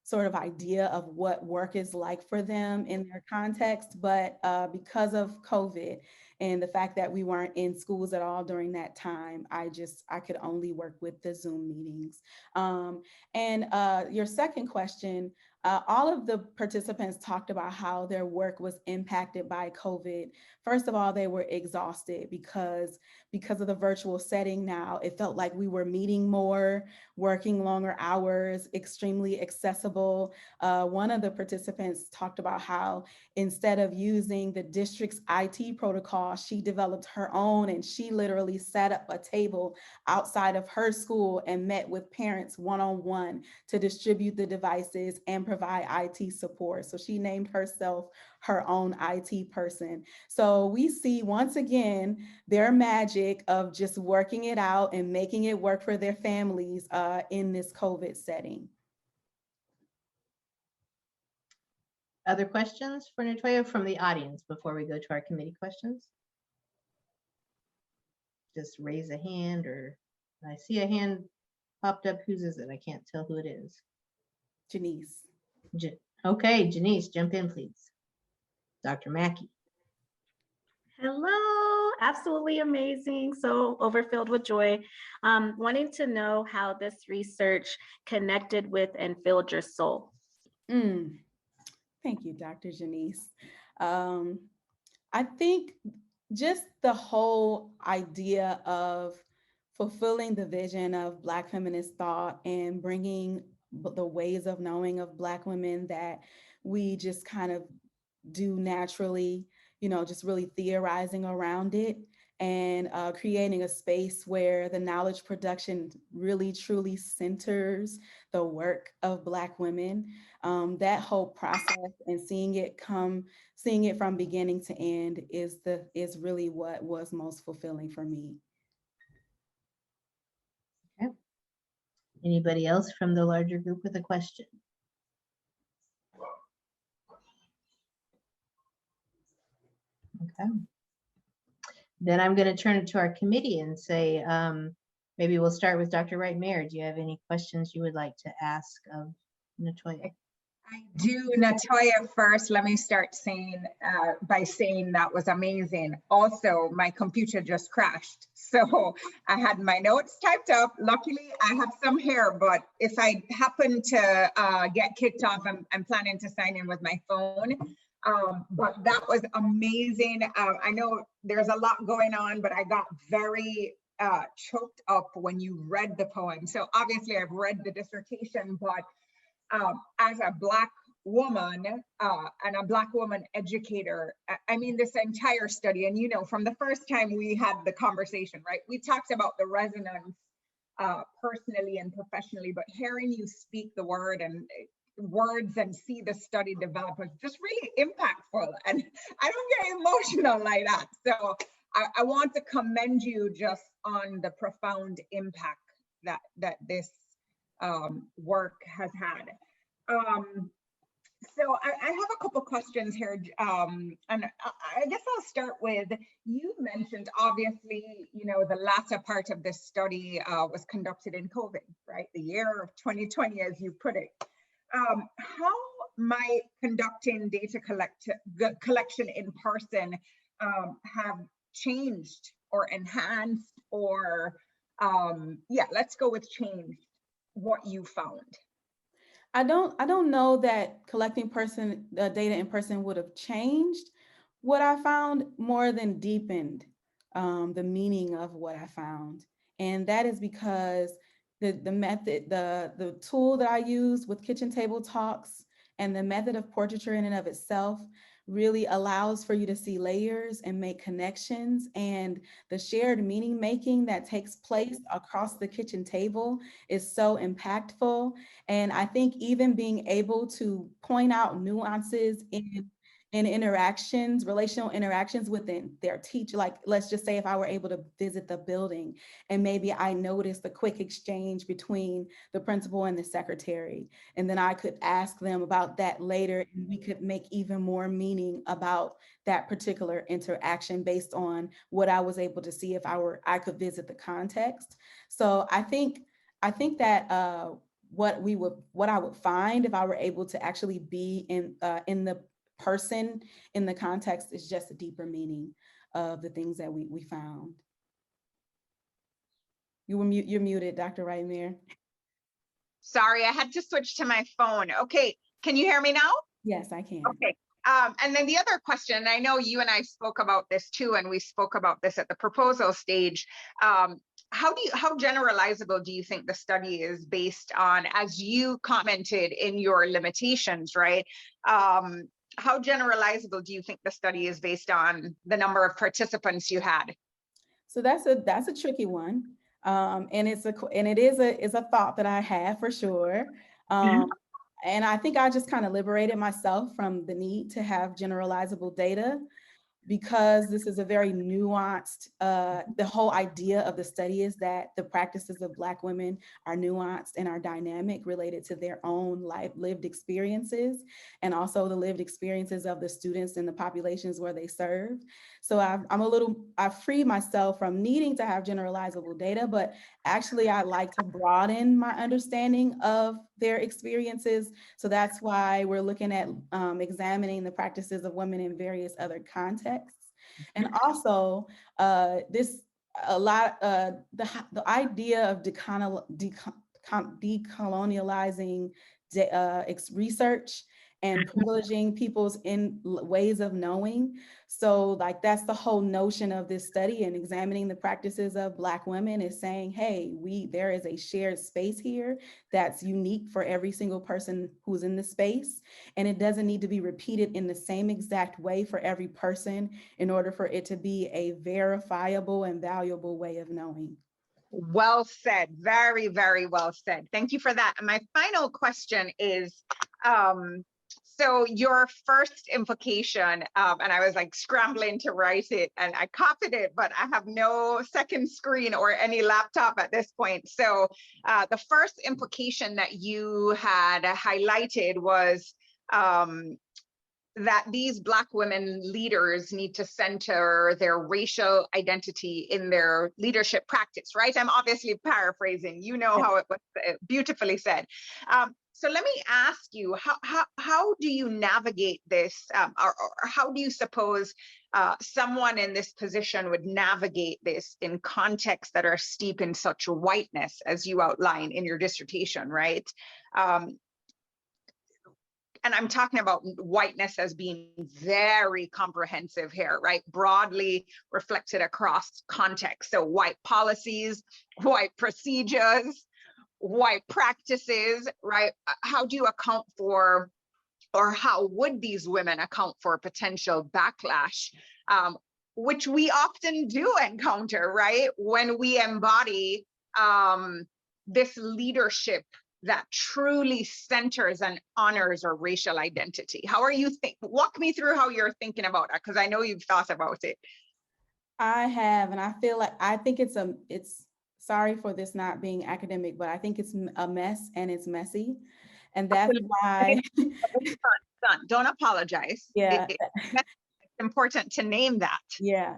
sort of idea of what work is like for them in their context. But because of COVID and the fact that we weren't in schools at all during that time, I could only work with the Zoom meetings. And your second question, all of the participants talked about how their work was impacted by COVID. First of all, they were exhausted because of the virtual setting now. It felt like we were meeting more, working longer hours, extremely accessible. One of the participants talked about how instead of using the district's IT protocol, she developed her own, and she literally set up a table outside of her school and met with parents one-on-one to distribute the devices and provide IT support. So she named herself her own IT person. So we see once again their magic of just working it out and making it work for their families in this COVID setting. Other questions for Natoya from the audience before we go to our committee questions? Just raise a hand, or I see a hand popped up. Whose is it? I can't tell who it is. Janice. Okay, Janice, jump in, please. Dr. Mackey. Hello, absolutely amazing. So overfilled with joy. Wanting to know how this research connected with and filled your soul. Thank you, Dr. Janice. I think just the whole idea of fulfilling the vision of Black feminist thought and bringing the ways of knowing of Black women that we just kind of do naturally, just really theorizing around it and creating a space where the knowledge production really truly centers the work of Black women. That whole process and seeing it from beginning to end is really what was most fulfilling for me. Okay. Anybody else from the larger group with a question? Okay. Then I'm going to turn it to our committee and say, maybe we'll start with Dr. Wright Mayer. Do you have any questions you would like to ask of Natoya? I do. Natoya, first, let me start saying by saying that was amazing. Also, my computer just crashed. So I had my notes typed up. Luckily, I have some here, but if I happen to get kicked off, I'm planning to sign in with my phone. But that was amazing. I know there's a lot going on, but I got very choked up when you read the poem. So obviously I've read the dissertation, but as a Black woman and a Black woman educator, I mean, this entire study, and you know, from the first time we had the conversation, right, we talked about the resonance personally and professionally, but hearing you speak the words and see the study develop was just really impactful. And I don't get emotional like that. So I want to commend you just on the profound impact that this work has had. So I have a couple questions here, and I guess I'll start with, you mentioned obviously, you know, the latter part of this study was conducted in COVID, right? The year of 2020, as you put it. How might conducting data collection in person have changed or enhanced, or yeah, let's go with changed, what you found? I don't know that collecting data in person would have changed what I found more than deepened the meaning of what I found. And that is because the method, the tool that I use with kitchen table talks and the method of portraiture in and of itself really allows for you to see layers and make connections, and the shared meaning making that takes place across the kitchen table is so impactful. And I think even being able to point out nuances in interactions, relational interactions within their teacher, like let's just say if I were able to visit the building and maybe I noticed the quick exchange between the principal and the secretary, and then I could ask them about that later, and we could make even more meaning about that particular interaction based on what I was able to see if I could visit the context. So I think that what I would find if I were able to actually be in the person in the context is just a deeper meaning of the things that we found. You're muted, Dr. Wright Mayer. Sorry, I had to switch to my phone. Okay, can you hear me now? Yes, I can. Okay. And then the other question, I know you and I spoke about this too, and we spoke about this at the proposal stage. How generalizable do you think the study is based on, as you commented in your limitations, right? How generalizable do you think the study is based on the number of participants you had? So that's a tricky one. And it is a thought that I have for sure. And I think I just kind of liberated myself from the need to have generalizable data, because this is a very nuanced, the whole idea of the study is that the practices of Black women are nuanced and are dynamic, related to their own lived experiences, and also the lived experiences of the students and the populations where they serve. So I freed myself from needing to have generalizable data, but actually I like to broaden my understanding of their experiences. So that's why we're looking at examining the practices of women in various other contexts. And also the idea of decolonializing research and privileging people's ways of knowing. So like that's the whole notion of this study, and examining the practices of Black women is saying, hey, there is a shared space here that's unique for every single person who's in the space. And it doesn't need to be repeated in the same exact way for every person in order for it to be a verifiable and valuable way of knowing. Well said. Very, very well said. Thank you for that. And my final question is, so your first implication, and I was like scrambling to write it and I copied it, but I have no second screen or any laptop at this point. So the first implication that you had highlighted was that these Black women leaders need to center their racial identity in their leadership practice, right? I'm obviously paraphrasing, you know how it was beautifully said. So let me ask you, how do you navigate this, or how do you suppose someone in this position would navigate this in contexts that are steep in such whiteness, as you outline in your dissertation, right? And I'm talking about whiteness as being very comprehensive here, right? Broadly reflected across contexts. So white policies, white procedures, white practices, right? How do you account for, or how would these women account for potential backlash, which we often do encounter, right? When we embody this leadership that truly centers and honors our racial identity. How are you walk me through how you're thinking about that, because I know you've thought about it. I have, and I feel like, I think it's sorry for this not being academic, but I think it's a mess and it's messy. And that's why. Don't apologize. Yeah. It's important to name that. Yeah.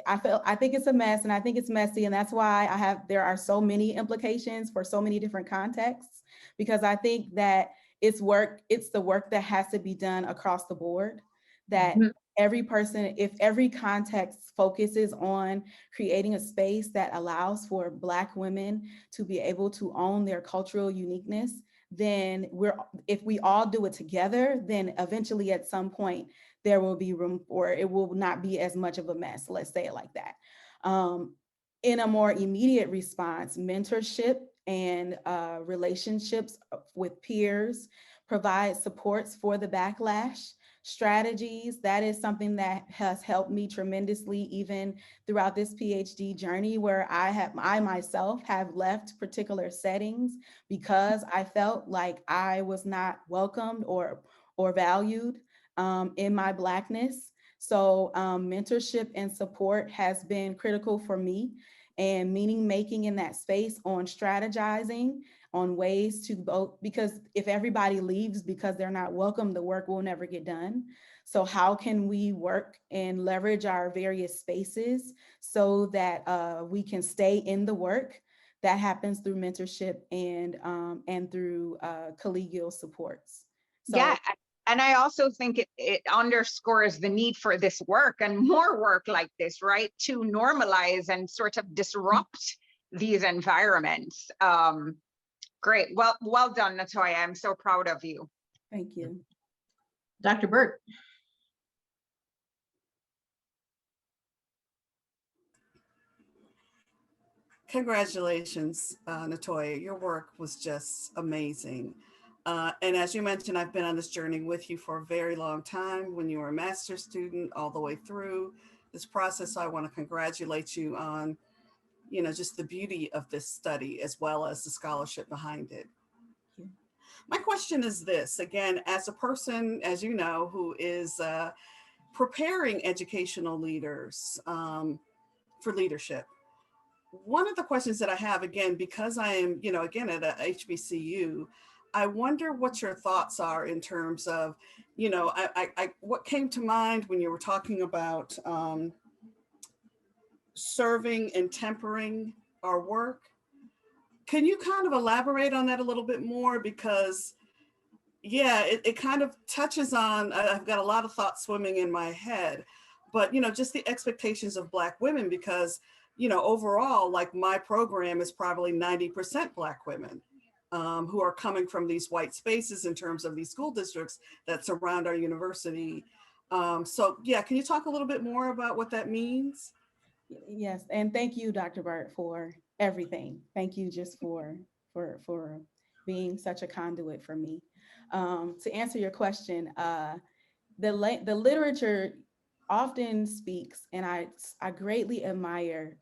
I think it's a mess and I think it's messy. And that's why there are so many implications for so many different contexts, because I think that it's the work that has to be done across the board, that every person, if every context focuses on creating a space that allows for Black women to be able to own their cultural uniqueness, then if we all do it together, then eventually at some point there will be room for it will not be as much of a mess. Let's say it like that. In a more immediate response, mentorship and relationships with peers provide supports for the backlash strategies. That is something that has helped me tremendously, even throughout this PhD journey, where I myself have left particular settings because I felt like I was not welcomed or valued in my Blackness. So mentorship and support has been critical for me, and meaning making in that space on strategizing on ways to both, because if everybody leaves because they're not welcome, the work will never get done. So how can we work and leverage our various spaces so that we can stay in the work? That happens through mentorship and through collegial supports. So, yeah. And I also think it underscores the need for this work and more work like this, right? To normalize and sort of disrupt these environments. Great. Well done, Natoya. I'm so proud of you. Thank you. Dr. Burt. Congratulations, Natoya. Your work was just amazing. And as you mentioned, I've been on this journey with you for a very long time, when you were a master's student all the way through this process. So I want to congratulate you on, just the beauty of this study, as well as the scholarship behind it. My question is this, again, as a person, as you know, who is preparing educational leaders for leadership. One of the questions that I have, again, because I am, again, at a HBCU, I wonder what your thoughts are in terms of, what came to mind when you were talking about serving and tempering our work. Can you kind of elaborate on that a little bit more? Because, yeah, it kind of touches on, I've got a lot of thoughts swimming in my head, but, just the expectations of Black women, because overall, like, my program is probably 90% Black women who are coming from these white spaces in terms of these school districts that surround our university. So yeah, can you talk a little bit more about what that means? Yes, and thank you, Dr. Burt, for everything. Thank you just for being such a conduit for me. To answer your question, the literature often speaks, and I greatly admire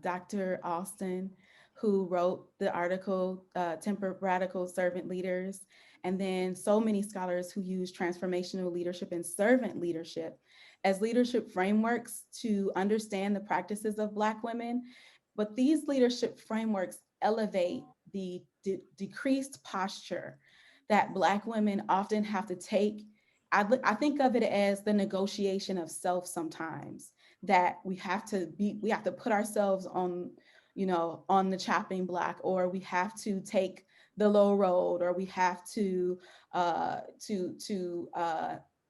Dr. Austin, who wrote the article, Temper Radical Servant Leaders, and then so many scholars who use transformational leadership and servant leadership as leadership frameworks to understand the practices of Black women. But these leadership frameworks elevate the decreased posture that Black women often have to take I think of it as the negotiation of self sometimes, that we have to put ourselves on, on the chopping block, or we have to take the low road, or we have to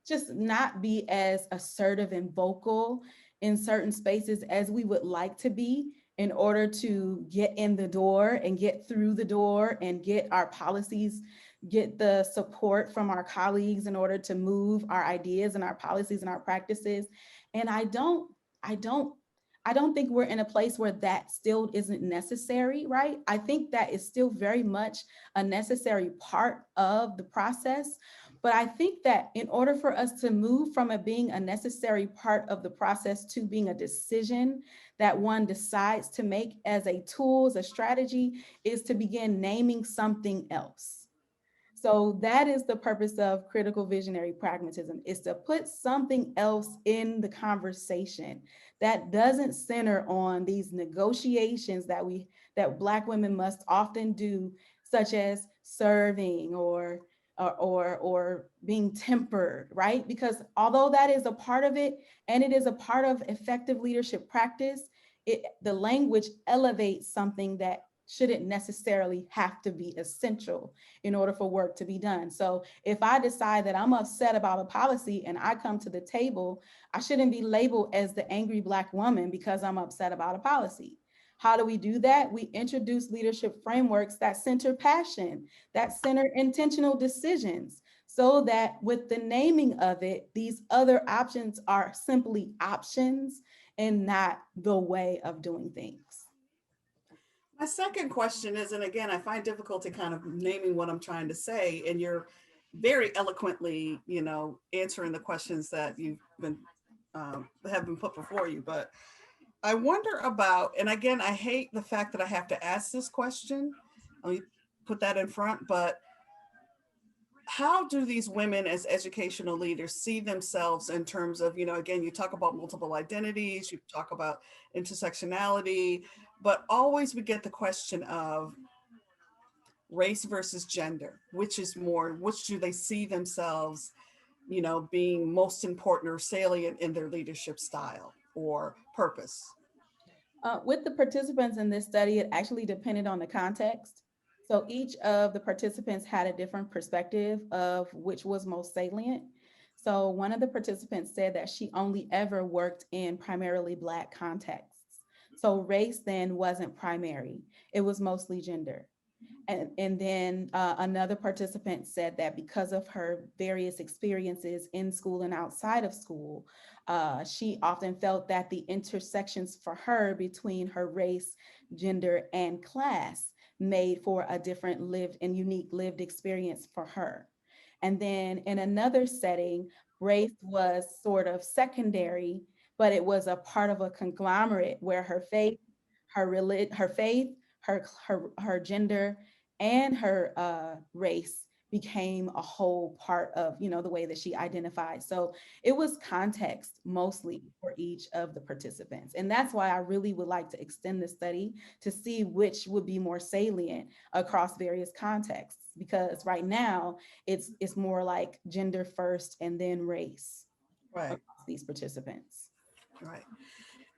just not be as assertive and vocal in certain spaces as we would like to be, in order to get in the door and get through the door and get our policies, get the support from our colleagues in order to move our ideas and our policies and our practices. And I don't think we're in a place where that still isn't necessary, right? I think that is still very much a necessary part of the process. But I think that in order for us to move from it being a necessary part of the process to being a decision that one decides to make as a tool, as a strategy, is to begin naming something else. So that is the purpose of critical visionary pragmatism, is to put something else in the conversation that doesn't center on these negotiations that Black women must often do, such as serving or being tempered, right? Because although that is a part of it, and it is a part of effective leadership practice, the language elevates something that shouldn't necessarily have to be essential in order for work to be done. So if I decide that I'm upset about a policy and I come to the table, I shouldn't be labeled as the angry Black woman because I'm upset about a policy. How do we do that? We introduce leadership frameworks that center passion, that center intentional decisions, so that with the naming of it, these other options are simply options and not the way of doing things. My second question is, and again, I find difficulty kind of naming what I'm trying to say, and you're very eloquently, answering the questions that you've been have been put before you. But I wonder about, and again, I hate the fact that I have to ask this question. Let me put that in front, but how do these women as educational leaders see themselves in terms of, again, you talk about multiple identities, you talk about intersectionality, but always we get the question of race versus gender, which do they see themselves, being most important or salient in their leadership style or purpose? With the participants in this study, it actually depended on the context. So each of the participants had a different perspective of which was most salient. So one of the participants said that she only ever worked in primarily Black contexts. So race then wasn't primary, it was mostly gender. And then another participant said that because of her various experiences in school and outside of school, she often felt that the intersections for her between her race, gender, and class made for a different lived and unique lived experience for her. And then in another setting, race was sort of secondary, but it was a part of a conglomerate where her faith, her gender, and her race became a whole part of, the way that she identified. So it was context mostly for each of the participants. And that's why I really would like to extend the study to see which would be more salient across various contexts, because right now it's more like gender first and then race, right, across these participants. Right.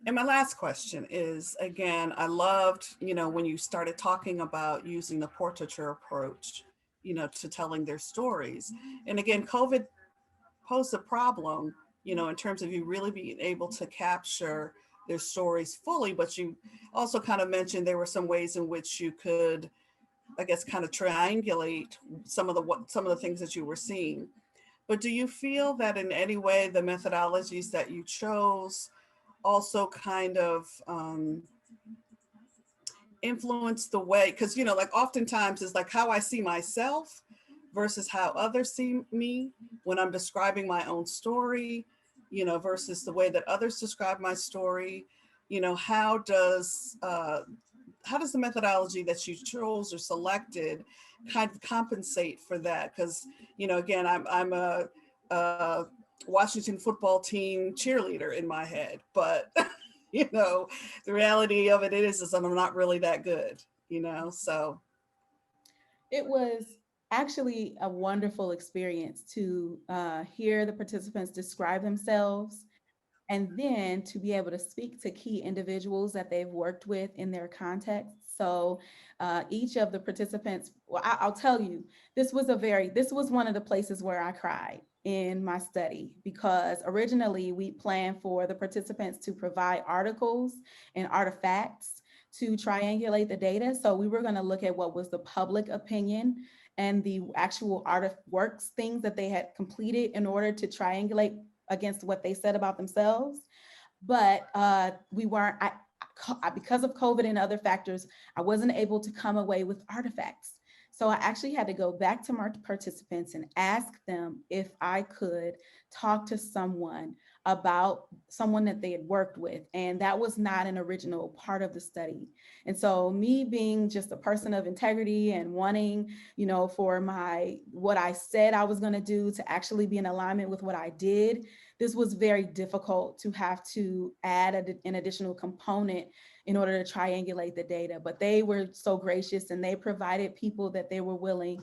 And my last question is, again, I loved, when you started talking about using the portraiture approach, to telling their stories. And again, COVID posed a problem, in terms of you really being able to capture their stories fully, but you also kind of mentioned there were some ways in which you could, I guess, kind of triangulate some of the things that you were seeing. But do you feel that in any way the methodologies that you chose also kind of influence the way, because like oftentimes it's like how I see myself versus how others see me when I'm describing my own story, versus the way that others describe my story. How does the methodology that you chose or selected kind of compensate for that? Because again, I'm a Washington football team cheerleader in my head, but the reality of it is I'm not really that good, so. It was actually a wonderful experience to hear the participants describe themselves, and then to be able to speak to key individuals that they've worked with in their context. So each of the participants, well, I'll tell you, this was one of the places where I cried in my study, because originally we planned for the participants to provide articles and artifacts to triangulate the data. So we were going to look at what was the public opinion and the actual artworks, things that they had completed in order to triangulate against what they said about themselves. But we weren't, because of COVID and other factors, I wasn't able to come away with artifacts. So I actually had to go back to my participants and ask them if I could talk to someone about someone that they had worked with. And that was not an original part of the study. And so me being just a person of integrity and wanting, you know, for what I said I was going to do to actually be in alignment with what I did, this was very difficult to have to add an additional component in order to triangulate the data. But they were so gracious, and they provided people that they were willing,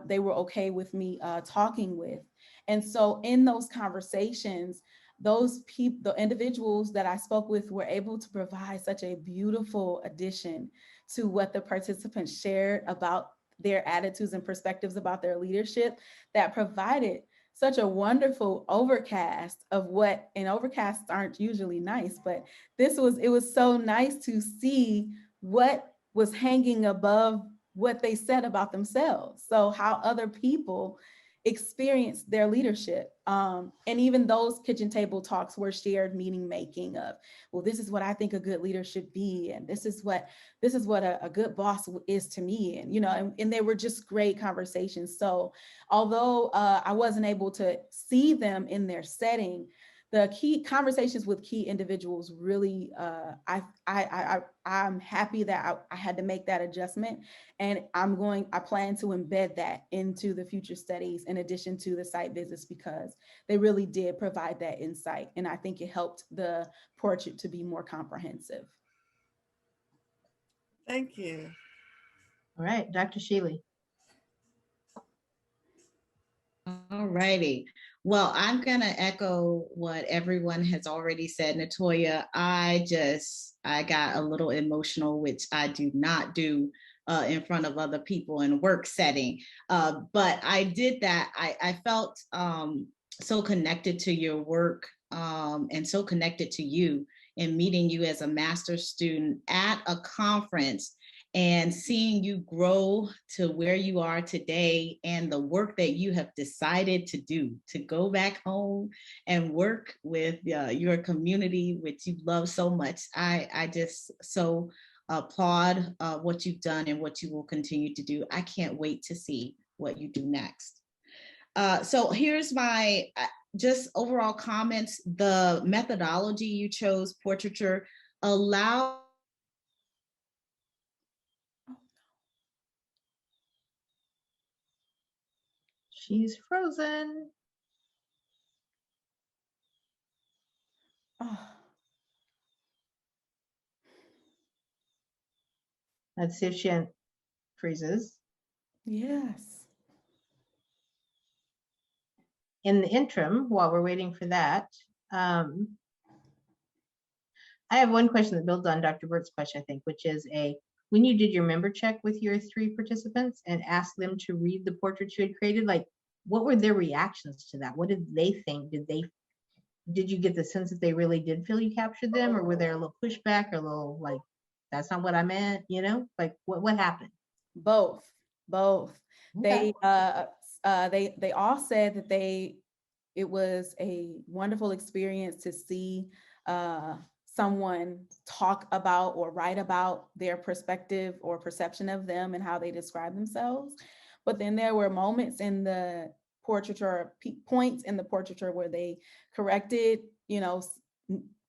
they were okay with me talking with. And so in those conversations, those people, the individuals that I spoke with, were able to provide such a beautiful addition to what the participants shared about their attitudes and perspectives about their leadership, that provided such a wonderful overcast of what, and overcasts aren't usually nice, but it was so nice to see what was hanging above what they said about themselves. So how other people experience their leadership. And even those kitchen table talks were shared meaning making of, well, this is what I think a good leader should be. And this is what a good boss is to me. And, you know, and they were just great conversations. So although I wasn't able to see them in their setting, the key conversations with key individuals really, I'm happy that I had to make that adjustment, and I plan to embed that into the future studies in addition to the site visits, because they really did provide that insight, and I think it helped the portrait to be more comprehensive. Thank you. All right, Dr. Shealy. All righty. Well, I'm going to echo what everyone has already said. Natoya, I got a little emotional, which I do not do in front of other people in a work setting. But I did that. I felt so connected to your work and so connected to you in meeting you as a master's student at a conference, and seeing you grow to where you are today, and the work that you have decided to do, to go back home and work with your community, which you love so much. I just so applaud what you've done and what you will continue to do. I can't wait to see what you do next. So here's my just overall comments. The methodology you chose, portraiture, allow She's frozen. Oh. Let's see if she freezes. Yes. In the interim, while we're waiting for that, I have one question that builds on Dr. Burt's question, I think, which is when you did your member check with your 3 participants and asked them to read the portraits you had created, like, what were their reactions to that? What did they think? Did you get the sense that they really did feel you captured them, or were there a little pushback, or a little like, that's not what I meant, you know? Like, what happened? Both. Okay. They all said that it was a wonderful experience to see someone talk about or write about their perspective or perception of them and how they describe themselves. But then there were moments in the portraiture, points in the portraiture where they corrected, you know,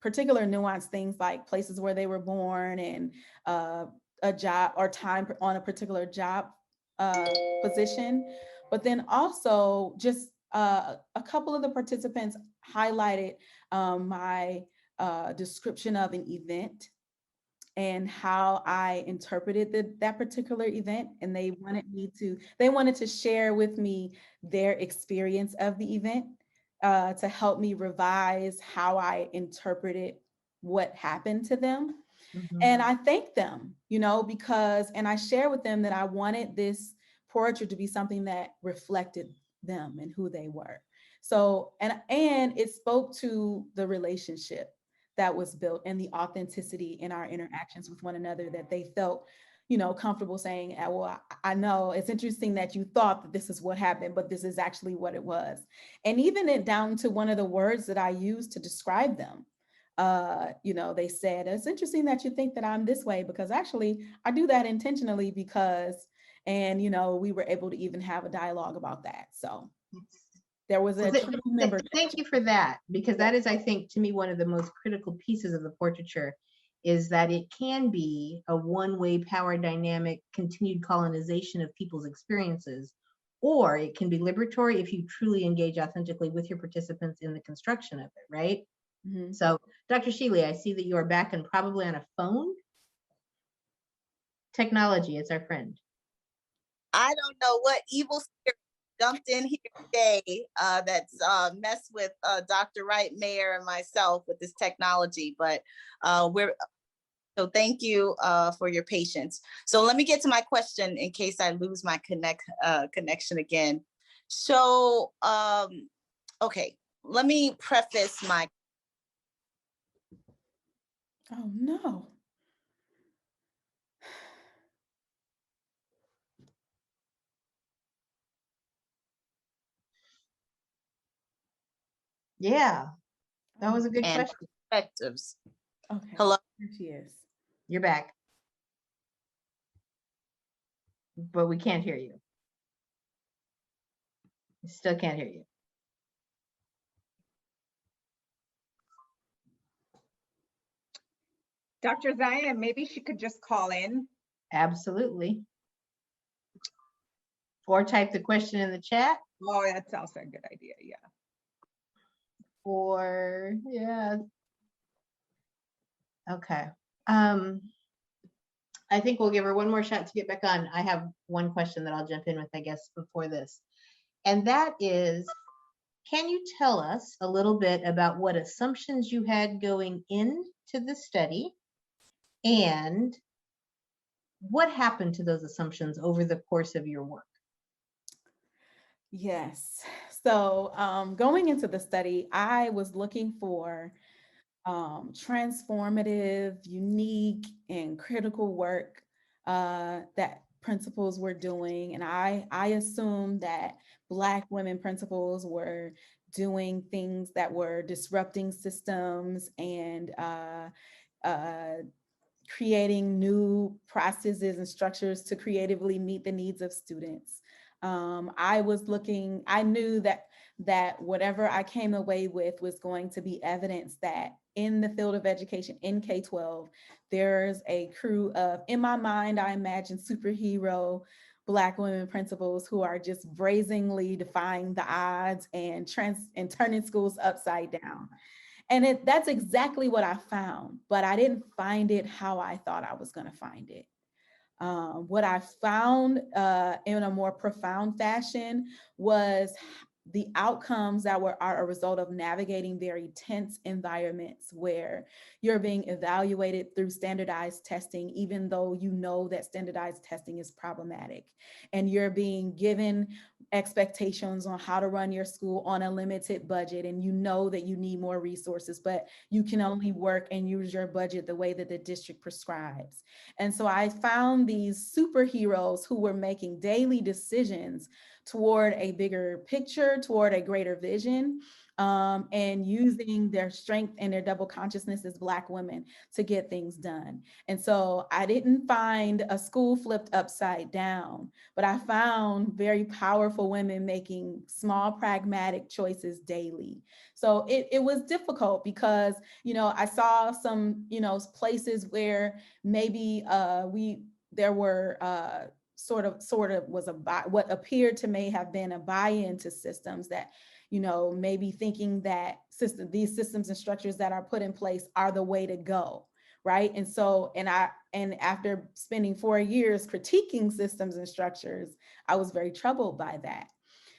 particular nuanced things like places where they were born and a job or time on a particular job position. But then also just a couple of the participants highlighted my description of an event and how I interpreted that particular event. And they wanted to share with me their experience of the event to help me revise how I interpreted what happened to them. Mhm. And I thank them, because, and I share with them that I wanted this portrait to be something that reflected them and who they were. So, and it spoke to the relationship that was built and the authenticity in our interactions with one another, that they felt, comfortable saying, well, I know it's interesting that you thought that this is what happened, but this is actually what it was. And even it down to one of the words that I used to describe them. They said, it's interesting that you think that I'm this way, because actually I do that intentionally because, and, we were able to even have a dialogue about that. So there was a true member. Thank you for that, because that is, I think, to me, one of the most critical pieces of the portraiture, is that it can be a one-way power dynamic, continued colonization of people's experiences, or it can be liberatory if you truly engage authentically with your participants in the construction of it, right? Mm-hmm. So, Dr. Shealy, I see that you are back and probably on a phone. Technology is our friend. I don't know what evil spirit jumped in here today that's messed with Dr. Wright, Mayor, and myself with this technology, but so thank you for your patience. So let me get to my question in case I lose my connection again. So, okay, let me preface my. Oh no. Yeah, that was a good question. Perspectives. Okay. Hello. Here she is. You're back, but we can't hear you. We still can't hear you. Dr. Zion, maybe she could just call in. Absolutely. Or type the question in the chat. Oh, that's also a good idea. Yeah. Or, yeah. Okay. I think we'll give her one more shot to get back on. I have one question that I'll jump in with, I guess, before this. And that is, can you tell us a little bit about what assumptions you had going into the study, and what happened to those assumptions over the course of your work? Yes. So going into the study, I was looking for transformative, unique, and critical work that principals were doing. And I assumed that Black women principals were doing things that were disrupting systems and creating new processes and structures to creatively meet the needs of students. I knew that whatever I came away with was going to be evidence that in the field of education in K-12, there's a crew of, in my mind, I imagine superhero Black women principals who are just brazenly defying the odds and turning schools upside down. And that's exactly what I found, but I didn't find it how I thought I was going to find it. What I found in a more profound fashion was the outcomes that are a result of navigating very tense environments where you're being evaluated through standardized testing, even though you know that standardized testing is problematic, and you're being given expectations on how to run your school on a limited budget, and you know that you need more resources, but you can only work and use your budget the way that the district prescribes. And so I found these superheroes who were making daily decisions toward a bigger picture, toward a greater vision, and using their strength and their double consciousness as Black women to get things done. And so I didn't find a school flipped upside down, but I found very powerful women making small, pragmatic choices daily. So it was difficult because, I saw some, places where maybe there were sort of was what appeared to may have been a buy-in to systems that, maybe thinking that these systems and structures that are put in place are the way to go, right? And so, and after spending 4 years critiquing systems and structures, I was very troubled by that.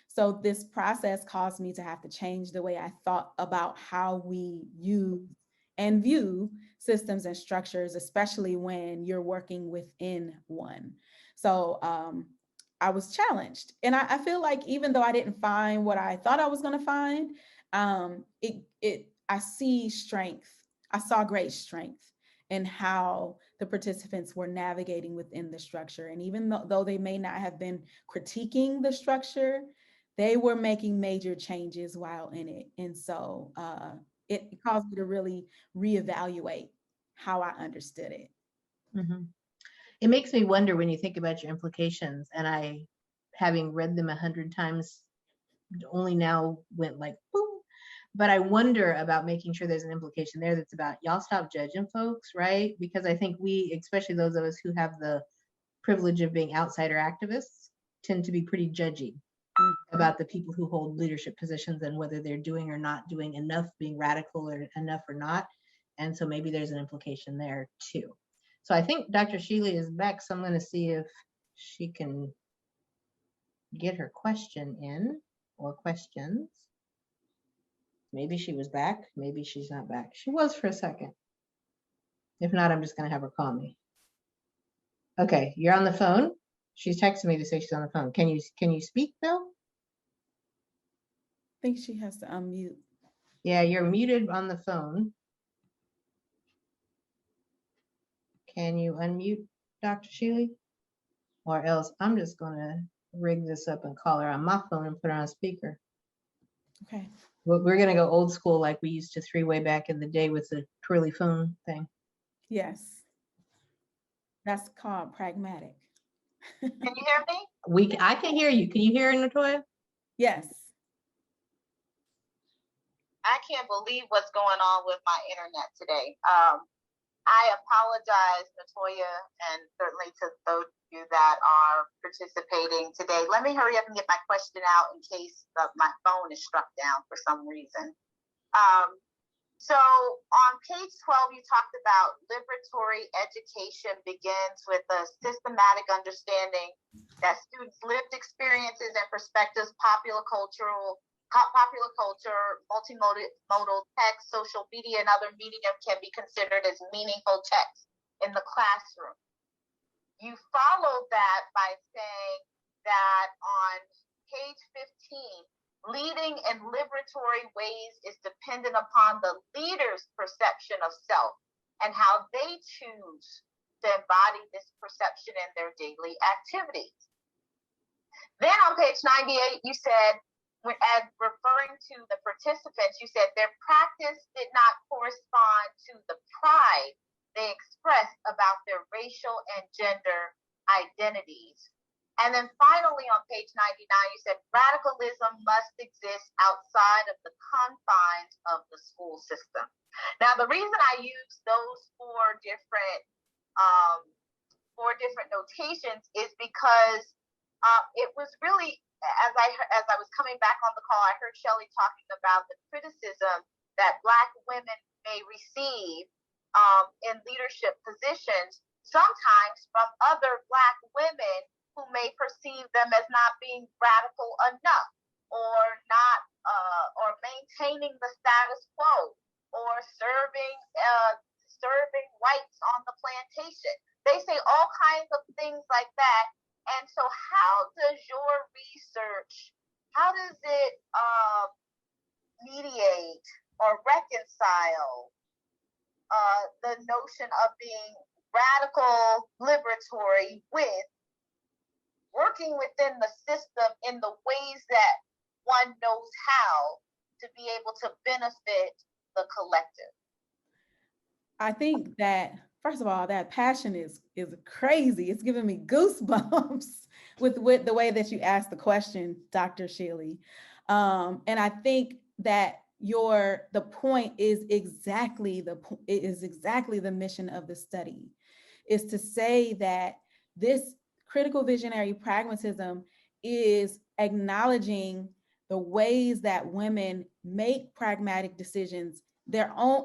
So this process caused me to have to change the way I thought about how we use and view systems and structures, especially when you're working within one. So I was challenged. And I feel like even though I didn't find what I thought I was going to find, I see strength. I saw great strength in how the participants were navigating within the structure. And even though they may not have been critiquing the structure, they were making major changes while in it. And so it caused me to really reevaluate how I understood it. Mm-hmm. It makes me wonder when you think about your implications, and I, having read them 100 times, only now went like, boom. But I wonder about making sure there's an implication there that's about y'all stop judging folks, right? Because I think we, especially those of us who have the privilege of being outsider activists, tend to be pretty judgy about the people who hold leadership positions and whether they're doing or not doing enough, being radical or enough or not. And so maybe there's an implication there too. So I think Dr. Shealy is back, so I'm going to see if she can get her question in, or questions. Maybe she was back, maybe she's not back. She was for a second. If not, I'm just going to have her call me. Okay, you're on the phone. She's texting me to say she's on the phone. Can you speak though? I think she has to unmute. Yeah, you're muted on the phone. Can you unmute Dr. Shealy? Or else I'm just going to rig this up and call her on my phone and put her on speaker. Okay. Well, we're going to go old school like we used to three-way back in the day with the twirly phone thing. Yes. That's called pragmatic. Can you hear me? I can hear you. Can you hear her, Natoya? Yes. I can't believe what's going on with my internet today. I apologize, Natoya, and certainly to those of you that are participating today. Let me hurry up and get my question out in case my phone is struck down for some reason. So on page 12, you talked about liberatory education begins with a systematic understanding that students' lived experiences and perspectives, popular culture, multimodal text, social media, and other media can be considered as meaningful text in the classroom. You followed that by saying that on page 15, leading in liberatory ways is dependent upon the leader's perception of self and how they choose to embody this perception in their daily activities. Then on page 98, you said, as referring to the participants, you said their practice did not correspond to the pride they expressed about their racial and gender identities. And then finally on page 99, you said radicalism must exist outside of the confines of the school system. Now, the reason I use those four different notations is because it was really, as I was coming back on the call, I heard Shelley talking about the criticism that Black women may receive in leadership positions, sometimes from other Black women who may perceive them as not being radical enough, or not, or maintaining the status quo, or serving whites on the plantation. They say all kinds of things like that. And so how does your research, how does it mediate or reconcile the notion of being radical liberatory with working within the system in the ways that one knows how to be able to benefit the collective? I think that, first of all, that passion is crazy. It's giving me goosebumps with the way that you asked the question, Dr. Shealy. And I think that the point is exactly the mission of the study, is to say that this critical visionary pragmatism is acknowledging the ways that women make pragmatic decisions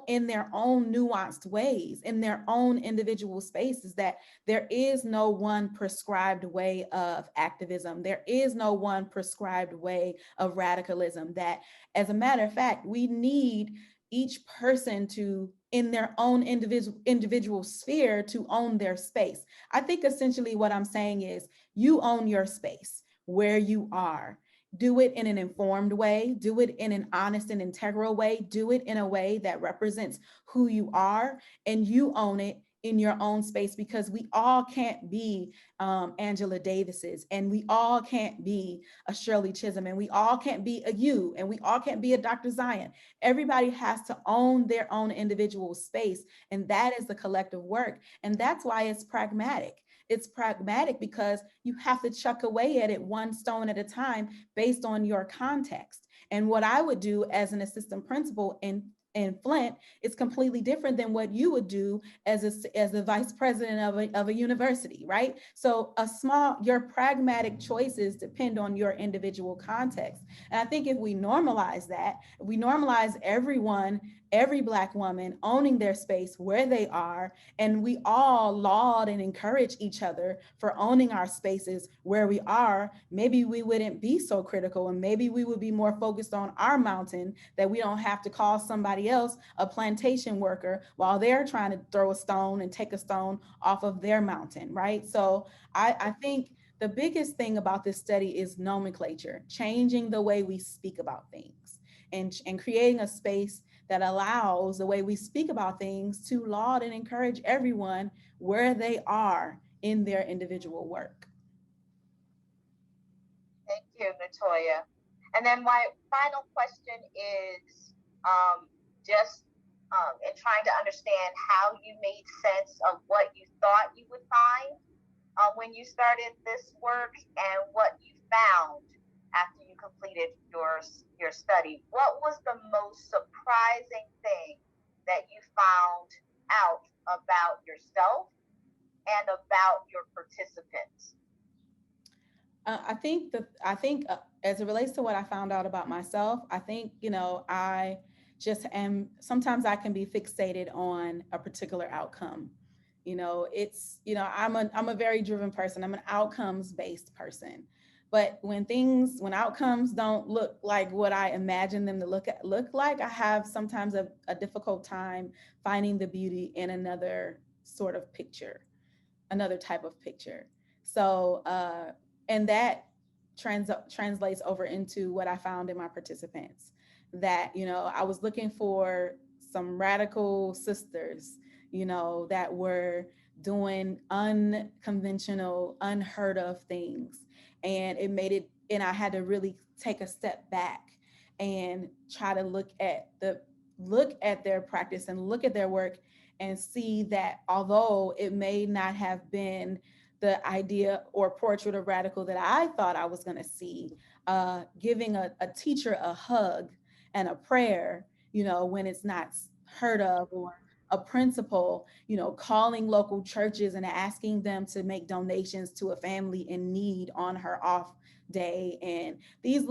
in their own nuanced ways, in their own individual spaces, that there is no one prescribed way of activism. There is no one prescribed way of radicalism. That, as a matter of fact, we need each person to, in their own individual sphere, to own their space. I think essentially what I'm saying is, you own your space where you are. Do it in an informed way, do it in an honest and integral way, do it in a way that represents who you are, and you own it in your own space, because we all can't be Angela Davis's, and we all can't be a Shirley Chisholm, and we all can't be a you, and we all can't be a Dr. Zion. Everybody has to own their own individual space, and that is the collective work. And that's why it's pragmatic. It's pragmatic because you have to chuck away at it one stone at a time based on your context. And what I would do as an assistant principal in Flint is completely different than what you would do as the vice president of a university, right? So your pragmatic choices depend on your individual context. And I think if we normalize that, if we normalize every Black woman owning their space where they are, and we all laud and encourage each other for owning our spaces where we are, maybe we wouldn't be so critical, and maybe we would be more focused on our mountain, that we don't have to call somebody else a plantation worker while they're trying to throw a stone and take a stone off of their mountain, right? So I think the biggest thing about this study is nomenclature, changing the way we speak about things, and creating a space that allows the way we speak about things to laud and encourage everyone where they are in their individual work. Thank you, Natoya. And then my final question is in trying to understand how you made sense of what you thought you would find when you started this work, and what you found after you completed your study. What was the most surprising thing that you found out about yourself and about your participants? I think as it relates to what I found out about myself, I think, I just am, sometimes I can be fixated on a particular outcome. I'm a very driven person. I'm an outcomes-based person. But when outcomes don't look like what I imagine them to look like, I have sometimes a difficult time finding the beauty in another sort of picture, another type of picture. So, and that translates over into what I found in my participants, that, I was looking for some radical sisters, that were doing unconventional, unheard of things. And I had to really take a step back and try to look at their practice and look at their work, and see that although it may not have been the idea or portrait of radical that I thought I was going to see, giving a teacher a hug and a prayer, when it's not heard of, or a principal, calling local churches and asking them to make donations to a family in need on her off day, and these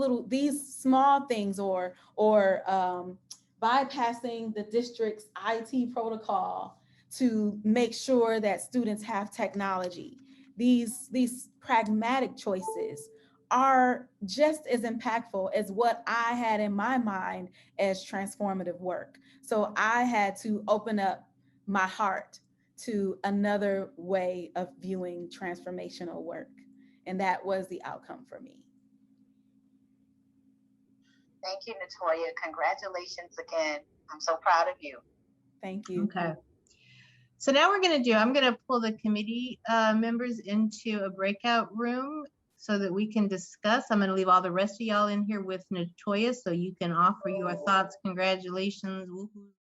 small things, or bypassing the district's IT protocol to make sure that students have technology. These pragmatic choices are just as impactful as what I had in my mind as transformative work. So I had to open up my heart to another way of viewing transformational work. And that was the outcome for me. Thank you, Natoya. Congratulations again. I'm so proud of you. Thank you. Okay. So now I'm going to pull the committee members into a breakout room so that we can discuss. I'm going to leave all the rest of y'all in here with Natoya so you can offer your thoughts, congratulations, woohoo.